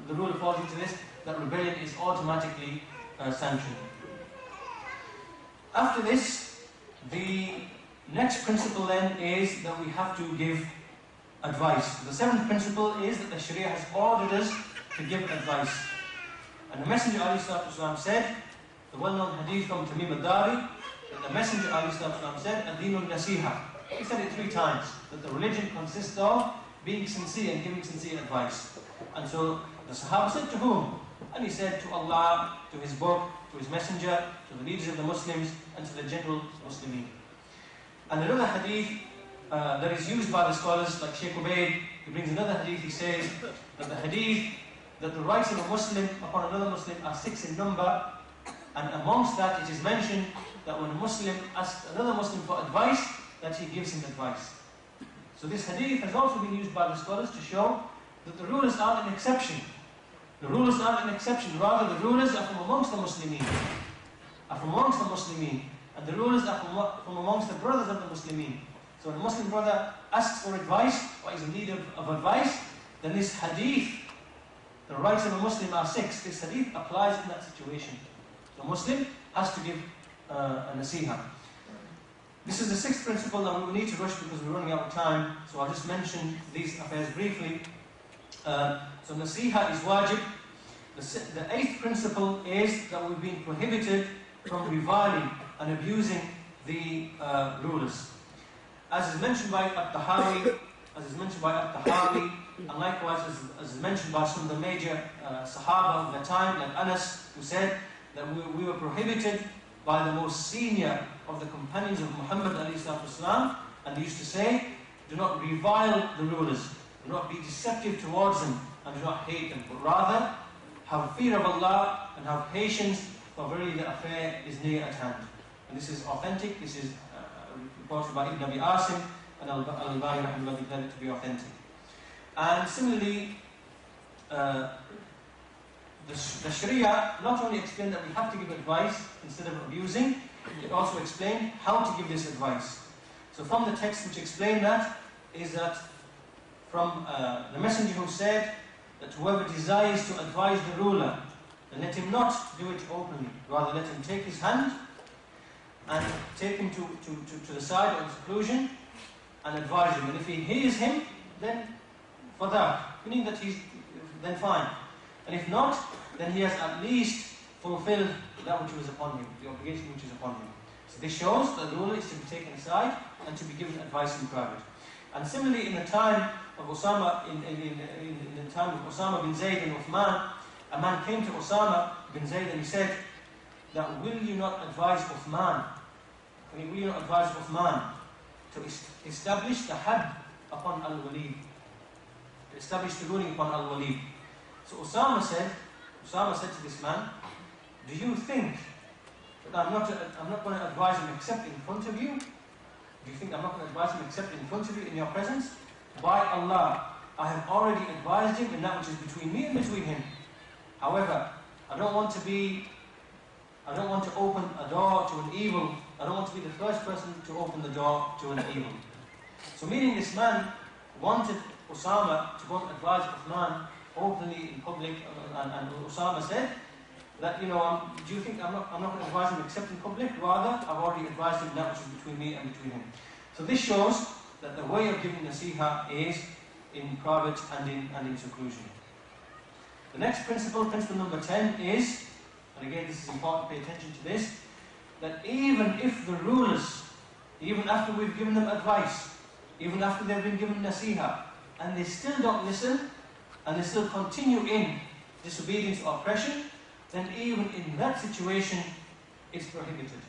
the ruler falls into this, that rebellion is automatically sanctioned. After this, the next principle then is that we have to give advice. The seventh principle is that the Sharia has ordered us to give advice. And the Messenger ﷺ said, the well-known hadith from Tamim al-Dari, that the Messenger ﷺ said, Ad-Dinul Nasiha. He said it 3 times, that the religion consists of being sincere and giving sincere advice. And so the Sahaba said, to whom? And he said, to Allah, to His book, to His Messenger, to the leaders of the Muslims, and to the general Muslimin. And another hadith that is used by the scholars, like Shaykh Ubaid, he brings another hadith, he says that the hadith, that the rights of a Muslim upon another Muslim are 6 in number, and amongst that it is mentioned that when a Muslim asks another Muslim for advice, that he gives him advice. So this hadith has also been used by the scholars to show that the rulers aren't an exception. The rulers aren't an exception, rather the rulers are from amongst the Muslimin. And the rulers are from amongst the brothers of the Muslimin. So when a Muslim brother asks for advice, or is in need of advice, then this hadith, the rights of a Muslim are 6. This hadith applies in that situation. So a Muslim has to give a nasiha. This is the 6th principle, and we will need to rush because we're running out of time, so I'll just mention these affairs briefly. So nasiha is wajib. The 8th principle is that we've been prohibited from reviling and abusing the rulers. As is mentioned by At-Tahawi, and likewise as is mentioned by some of the major Sahaba of the time, like Anas, who said that we were prohibited by the most senior of the companions of Muhammad ﷺ, and he used to say, do not revile the rulers, do not be deceptive towards them, and do not hate them, but rather have fear of Allah and have patience, for verily the affair is near at hand. And this is authentic, this is reported by Ibn Abi Asim, and Al-Albani rahimahullah declared it to be authentic. And similarly, the Sharia not only explained that we have to give advice instead of abusing, it also explained how to give this advice. So from the text which explained that, is that from the messenger who said that whoever desires to advise the ruler, then let him not do it openly, rather let him take his hand and take him to the side or in seclusion and advise him. And if he hears him, then for that, meaning that he's then fine. And if not, then he has at least fulfilled that which was upon him, the obligation which is upon him. So So this shows that the ruler is to be taken aside and to be given advice in private. And similarly, in the time of Osama, in the time of Osama bin Zayd and Uthman, a man came to Osama bin Zayd and he said that, will you not advise Uthman? Will you not advise Uthman to establish the had upon al-Walid? To establish the ruling upon al-Walid. So Osama said to this man, do you think that I'm not going to advise him except in front of you? Do you think I'm not going to advise him except in front of you, in your presence? By Allah, I have already advised him in that which is between me and between him. However, I don't want to open a door to an evil. I don't want to be the first person to open the door to an evil. So meaning this man wanted Osama to go and advise Uthman openly in public, and Osama said that, do you think I'm not going to advise him except in public? Rather, I've already advised him that which is between me and between him. So this shows that the way of giving nasiha is in private and in seclusion. The next principle number 10 is, and again this is important, pay attention to this, that even if the rulers, even after we've given them advice, even after they've been given nasiha, and they still don't listen, and they still continue in disobedience or oppression, then even in that situation, it's prohibited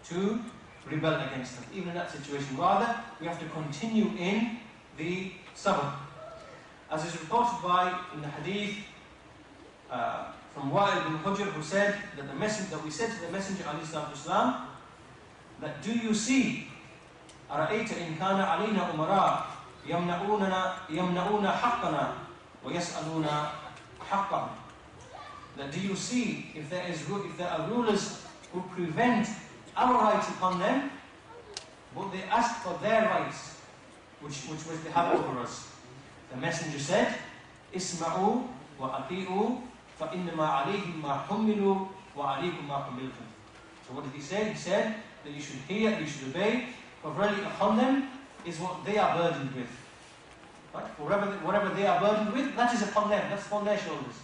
to rebel against them. Even in that situation. Rather, we have to continue in the sabr. As is reported in the hadith from Wa'il bin Hujr, who said that we said to the Messenger ﷺ, that do you see, أَرَأَيْتَ إِنْ كَانَ عَلَيْنَا أُمَرَاء يَمْنَعُونَ حَقَّنَا وَيَسْأَلُونَ حَقَّهُمْ. That do you see if there are rulers who prevent our rights upon them, but they ask for their rights, which they have over us. The Messenger said, "Isma'u wa ati'u, fa innama alayhim ma hummilu wa alaykum ma hummiltum." So what did he say? He said that you should hear, you should obey, for really upon them is what they are burdened with. Right? Whatever they are burdened with, that is upon them. That's upon their shoulders.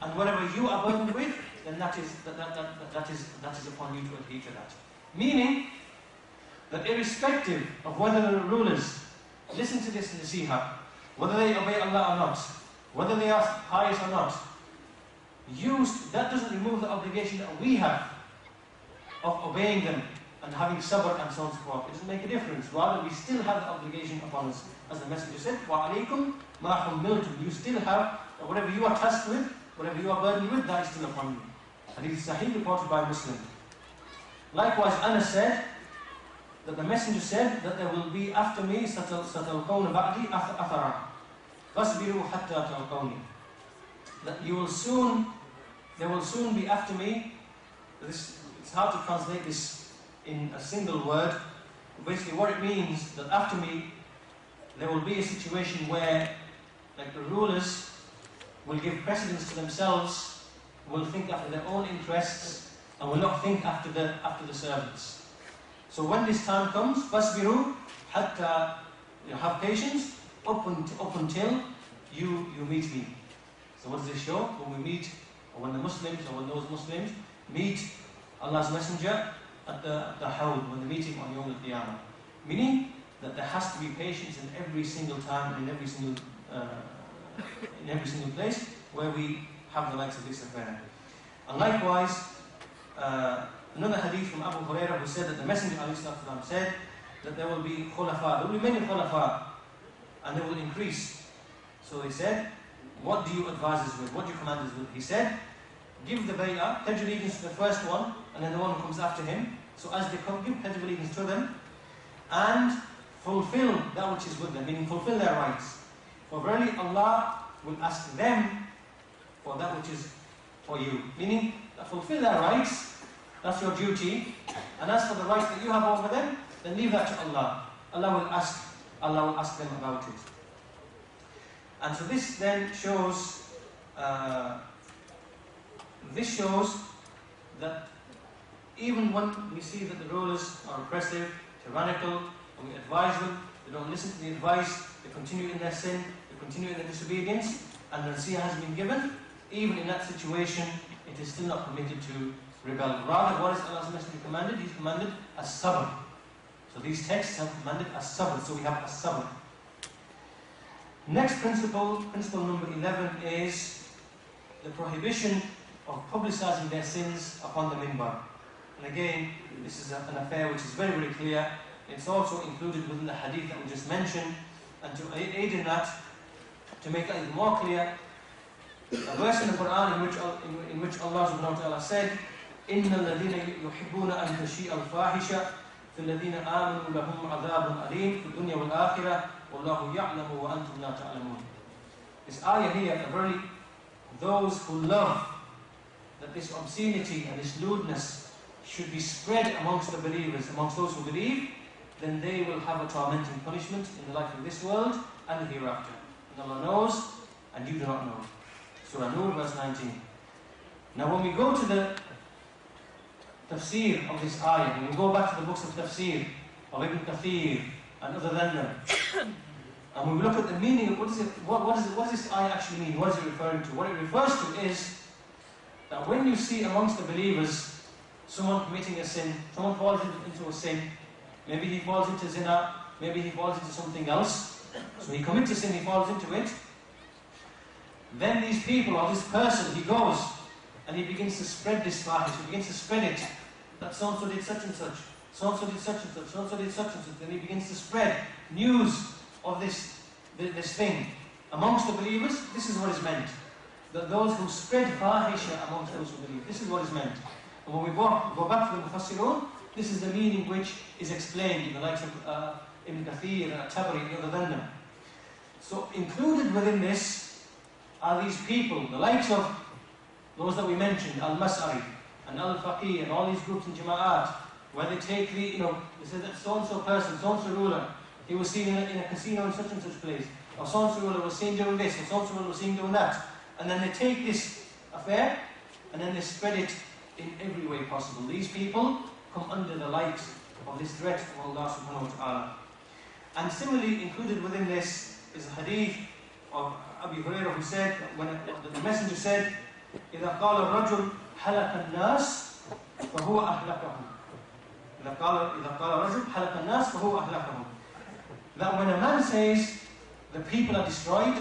And whatever you are burdened with, then that is upon you to adhere to that. Meaning that irrespective of whether the rulers listen to this nasiha, whether they obey Allah or not, whether they are pious or not, that doesn't remove the obligation that we have of obeying them and having sabr and so on and so forth. It doesn't make a difference. Rather, we still have the obligation upon us. As the Messenger said, وَعَلَيْكُمْ مَا حُمِّلْتُمْ. You still have, whatever you are tasked with, whatever you are burdened with, that is still upon you. Hadith Sahih reported by Muslim. Likewise, Anas said that the Messenger said that there will be after me satalqawna ba'di athara fasbiru hatta talqawni. That there will soon be after me. It's hard to translate this in a single word. Basically, what it means that after me there will be a situation where, like, the rulers will give precedence to themselves, will think after their own interests, and will not think after the servants. So when this time comes, fasbiru hatta, have patience up until you meet me. So what does this show? When we meet, or when the Muslims, or when those Muslims meet Allah's Messenger at the Hawd, when they meet him on Yawm al-Qiyamah. Meaning that there has to be patience in every single time, in every single place where we have the likes of this affair. And likewise, another hadith from Abu Hurairah, who said that the Messenger ﷺ said that there will be khulafa, there will be many khulafa, and they will increase. So he said, what do you advise us with? What do you command us with? He said, give the bay'ah, pledge allegiance to the first one, and then the one who comes after him. So as they come, give pledge allegiance to them, and fulfill that which is with them, meaning fulfill their rights. For verily Allah will ask them for that which is for you. Meaning, fulfill their rights, that's your duty. And as for the rights that you have over them, then leave that to Allah. Allah will ask them about it. And so this then shows, that even when we see that the rulers are oppressive, tyrannical, and we advise them, they don't listen to the advice, they continue in their sin, they continue in their disobedience, and the nasiha has been given, even in that situation, it is still not permitted to rebel. Rather, what is Allah's Messenger commanded? He's commanded as-sabr. So these texts have commanded as-sabr. So we have as-sabr. Next principle, principle number 11, is the prohibition of publicizing their sins upon the minbar. And again, this is an affair which is very, very clear. It's also included within the hadith that we just mentioned. And to aid in that, to make it even more clear, a verse in the Quran in which Allah subhanahu wa ta'ala said, إِنَّ الَّذِينَ يُحِبُّونَ أَن تَشِيءَ الْفَاحِشَةَ فِي الَّذِينَ آمَنُوا لَهُمْ عَذَابٌ أَلِيمٌ فِي الدُّنْيَا وَالْآخِرَةِ وَاللَّهُ يَعْلَمُ وَأَنْتُمْ لَا تَعْلَمُونَ. This ayah here, verily, those who love that this obscenity and this lewdness should be spread amongst the believers, amongst those who believe, then they will have a tormenting punishment in the life of this world and the hereafter. And Allah knows, and you do not know. Surah Nur, verse 19. Now when we go to the tafsir of this ayah, when we go back to the books of tafsir of Ibn Kathir and other than them, and we look at the meaning of what does this ayah actually mean? What is it referring to? What it refers to is that when you see amongst the believers someone committing a sin, someone falls into a sin, maybe he falls into zina, maybe he falls into something else, so he commits a sin, he falls into it, then these people, or this person, he goes and he begins to spread this fahish, he begins to spread it, that so-and-so did such and such, so-and-so did such and such, so-and-so did such and such, then he begins to spread news of this thing amongst the believers. This is what is meant. That those who spread fahisha amongst those who believe, this is what is meant. And when we go back to the Mufassirun, this is the meaning which is explained in the likes of Ibn Kathir and Tabari and other than them. So included within this are these people, the likes of those that we mentioned, Al-Mas'ari and Al-Faqih and all these groups in Jama'at, where they take they say that so-and-so person, so-and-so ruler, he was seen in a casino in such and such place, or so-and-so ruler was seen doing this, or so-and-so ruler was seen doing that. And then they take this affair, and then they spread it in every way possible. These people come under the light of this threat of Allah subhanahu wa ta'ala. And similarly included within this is a hadith of Abu Hurairah who said, when the messenger said, إِذَا قَالَ الرَّجُلُ حَلَكَ النَّاسِ فَهُوَ أَهْلَكَهُمْ. إِذَا قَالَ الرَّجُلُ حَلَكَ النَّاسِ فَهُوَ أَهْلَكَهُمْ. That when a man says the people are destroyed,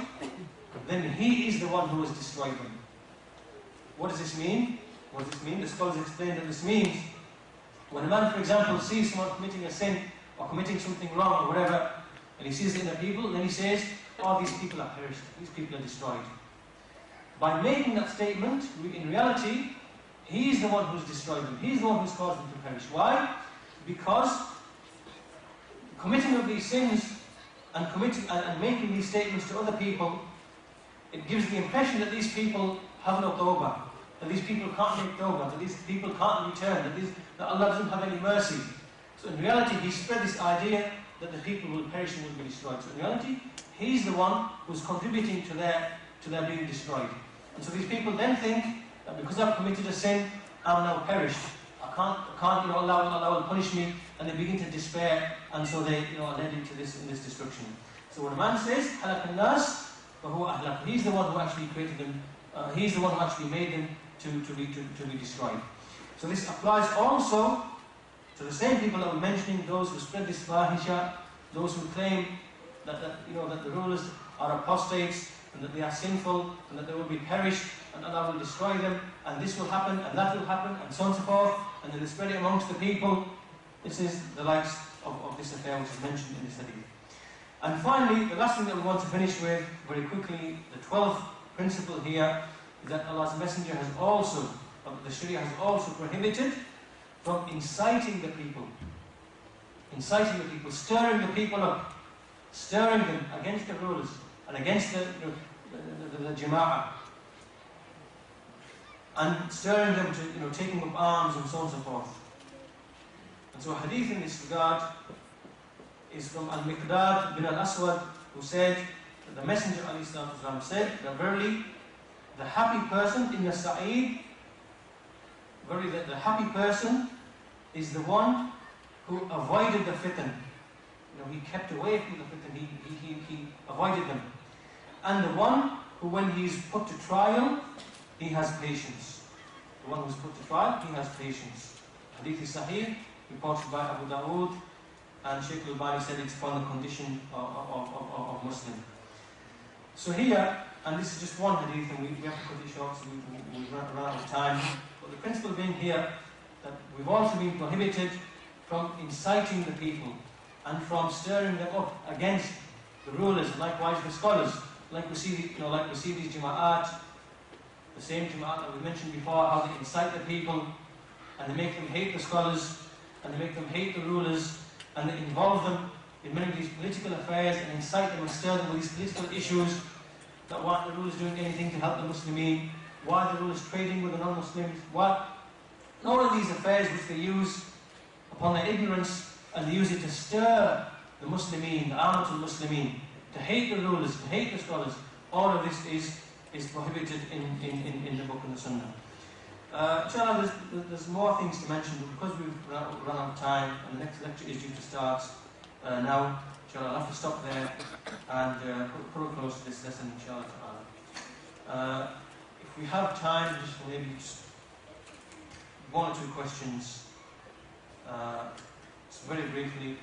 then he is the one who has destroyed them. What does this mean? What does this mean? The scholars explain that this means when a man, for example, sees someone committing a sin or committing something wrong or whatever, and he sees it in the people, then he says, oh, these people are perished, these people are destroyed. By making that statement, in reality, he is the one who's destroyed them. He is the one who's caused them to perish. Why? Because committing of these sins and making these statements to other people, it gives the impression that these people have no tawbah, that these people can't make tawbah, that these people can't return, that Allah doesn't have any mercy. So in reality, he spread this idea that the people will perish and will be destroyed. So in reality, he's the one who's contributing to their being destroyed. And so these people then think that because I've committed a sin, I'm now perished. I can't, Allah will punish me, and they begin to despair, and so they, are led into this destruction. So when a man says, "Halak an-nas," he's the one who actually created them. He's the one who actually made them to be destroyed. So this applies also to the same people that we're mentioning, those who spread this fahisha, those who claim that the rulers are apostates, and that they are sinful, and that they will be perished, and Allah will destroy them, and this will happen, and that will happen, and so on and so forth, and then they spread it amongst the people. This is the likes of this affair which is mentioned in this hadith. And finally, the last thing that we want to finish with, very quickly, the 12th principle here, is that Allah's Messenger has also, the Sharia has also prohibited from inciting the people, stirring the people up, stirring them against the rulers, and against the jama'ah, and stirring them to taking up arms and so on and so forth. And so a hadith in this regard is from Al-Miqdad bin Al-Aswad, who said that the Messenger ﷺ said that verily the happy person in the Sa'id, verily the happy person is the one who avoided the fitan. He kept away from the fitan, he avoided them. And the one who, when he is put to trial, he has patience. the one who was put to trial, he has patience. Hadith is Sahih, reported by Abu Dawood, and Shaykh al-Bani said it's upon the condition of Muslim. So here, and this is just one hadith, and we have to cut it short so we run out of time. But the principle being here, that we've also been prohibited from inciting the people and from stirring them up against the rulers, likewise the scholars. Like we see, these Jama'at, the same Jama'at that we mentioned before, how they incite the people, and they make them hate the scholars, and they make them hate the rulers, and they involve them in many of these political affairs and incite them and stir them with these political issues, that why the rulers doing anything to help the Muslimin, why the rulers trading with the non-Muslims, why all of these affairs which they use upon their ignorance, and they use it to stir the Muslimin, the Amatul Muslimin, to hate the rulers, to hate the scholars. All of this is prohibited in the book and the Sunnah. Inshallah, there's more things to mention, but because we've run out of time and the next lecture is due to start now, inshallah, I'll have to stop there and put a close to this lesson, inshallah ta'ala. If we have time, maybe just one or two questions, so very briefly.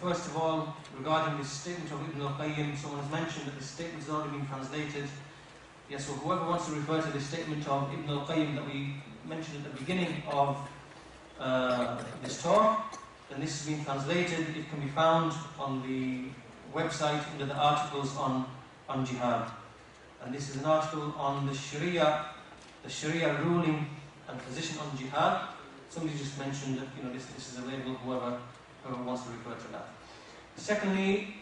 First of all, regarding this statement of Ibn al-Qayyim, someone has mentioned that this statement has already been translated. Yes, so whoever wants to refer to the statement of Ibn al-Qayyim that we mentioned at the beginning of this talk, then this has been translated. It can be found on the website under the articles on jihad. And this is an article on the Sharia ruling and position on jihad. Somebody just mentioned that this is available, whoever wants to refer to that. Secondly,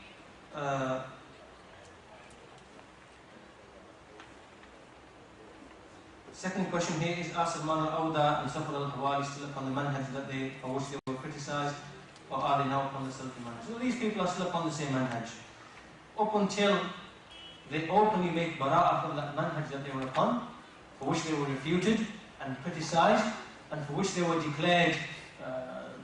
second question here is, are Salman al-Awda and Safar al-Hawali still upon the manhaj for which they were criticised, or are they now upon the Salafi manhaj? So these people are still upon the same manhaj. Up until they openly make bara'ah from that manhaj that they were upon, for which they were refuted and criticised, and for which they were declared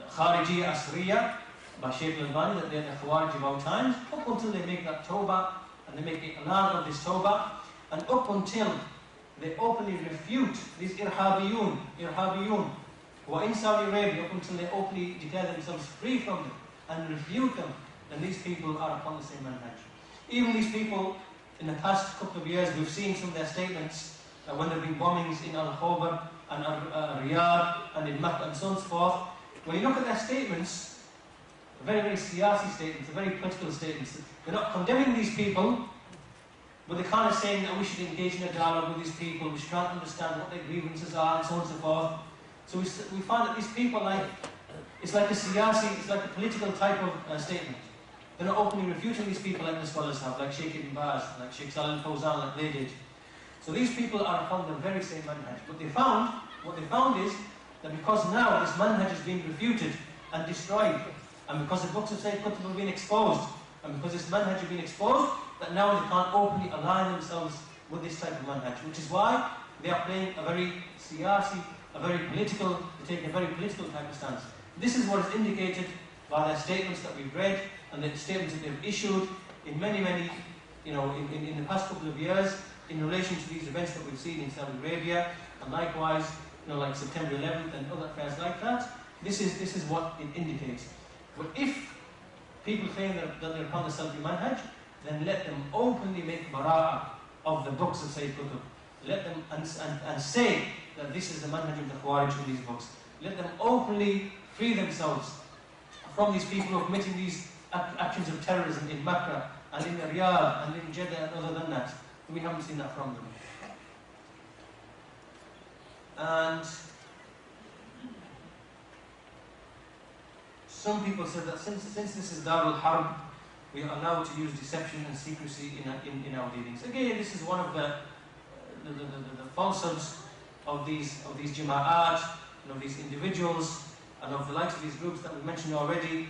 Khariji Asriya by Shaykh al-Bani, that they are the Khawarij of all times, up until they make that tawbah, and they make i'lan of this tawbah, and up until they openly refute these irhabiyun who are in Saudi Arabia, up until they openly declare themselves free from them and refute them, then these people are upon the same manhaj. Even these people, in the past couple of years, we've seen some of their statements when there have been bombings in Al-Khobar and Riyadh and in Makkah and so on and so forth. When you look at their statements, very, very siyasi statements, very political statements, they're not condemning these people, but they're kind of saying that we should engage in a dialogue with these people, we should try to understand what their grievances are, and so on and so forth. So we find that these people, it's like a siyasi, it's like a political type of statement. They're not openly refuting these people like the scholars have, like Sheikh Ibn Baz, like Sheikh Salih al-Fawzan, like they did. So these people are upon the very same manhaj. What they found is that because now this manhaj is being refuted and destroyed, and because the books of Sayyid Qutb have been exposed, and because this manhaj has been exposed, that now they can't openly align themselves with this type of manhaj, which is why they are playing a very siyasi, they take a very political type of stance. This is what is indicated by their statements that we've read, and the statements that they've issued in many, in the past couple of years, in relation to these events that we've seen in Saudi Arabia, and likewise, like September 11th and other affairs like that. This is what it indicates. But if people claim that they're upon the Salafi manhaj, then let them openly make bara'ah of the books of Sayyid Qutb. Let them and say that this is the manhaj of the Khawarij in these books. Let them openly free themselves from these people who are committing these actions of terrorism in Makkah and in Riyadh and in Jeddah and other than that. We haven't seen that from them. And some people said that since this is Darul Harb, we are allowed to use deception and secrecy in our dealings. Again, this is one of the falsehoods of these jama'at, of these individuals, and of the likes of these groups that we mentioned already.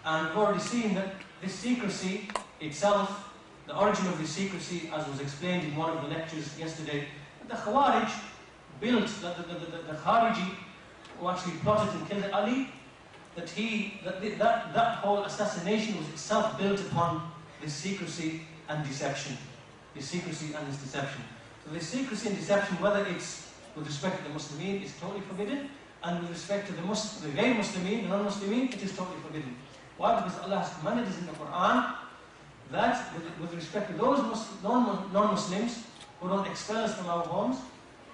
And we've already seen that this secrecy itself, the origin of this secrecy, as was explained in one of the lectures yesterday, the Khawarij built, the Khariji who actually plotted and killed Ali, that whole assassination was itself built upon this secrecy and deception. This secrecy and this deception. So this secrecy and deception, whether it's with respect to the Muslimin, is totally forbidden, and with respect to the Ghair Muslimin, the non-Muslimin, it is totally forbidden. Why? Because Allah has commanded us in the Quran that with respect to those non-Muslims who don't expel us from our homes,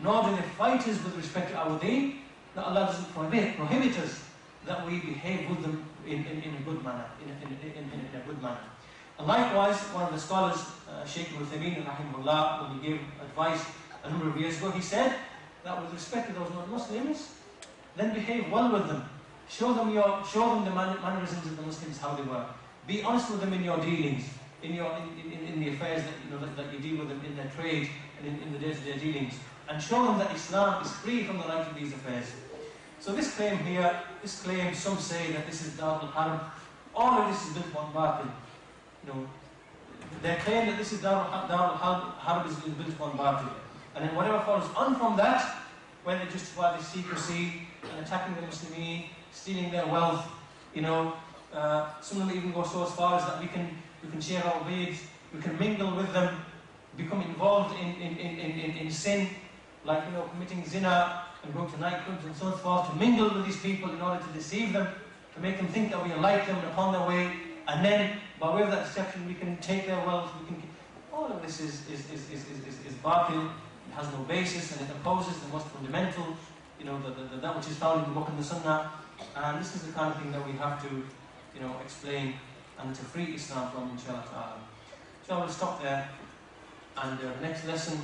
nor do they fight us with respect to our deen, that Allah doesn't prohibit us that we behave with them in a good manner, in a good manner. And likewise, one of the scholars, Shaykh Abu Amina Rahimahullah, when he gave advice a number of years ago, he said that with respect to those non-Muslims, then behave well with them. Show them the mannerisms of the Muslims, how they were. Be honest with them in your dealings, in the affairs that you deal with them, in their trade and in the day-to-day dealings, and show them that Islam is free from the like of these affairs. So this claim here, some say that this is Dar al-Harb, all of this is built on batil. They claim that this is Dar al-Harb is built on batil. And then whatever follows on from that, when they justify this secrecy and attacking the Muslimin, stealing their wealth, some of them even go so as far as that we can share our beads, we can mingle with them, become involved in sin, like committing zina and going to nightclubs and so forth, to mingle with these people in order to deceive them, to make them think that we are like them and upon their way, and then by way of that deception we can take their wealth. All of this is batil. It has no basis, and it opposes the most fundamental, that which is found in the Book and the Sunnah. And this is the kind of thing that we have to, explain and to free Islam from, inshallah ta'ala. So I will stop there, and the next lesson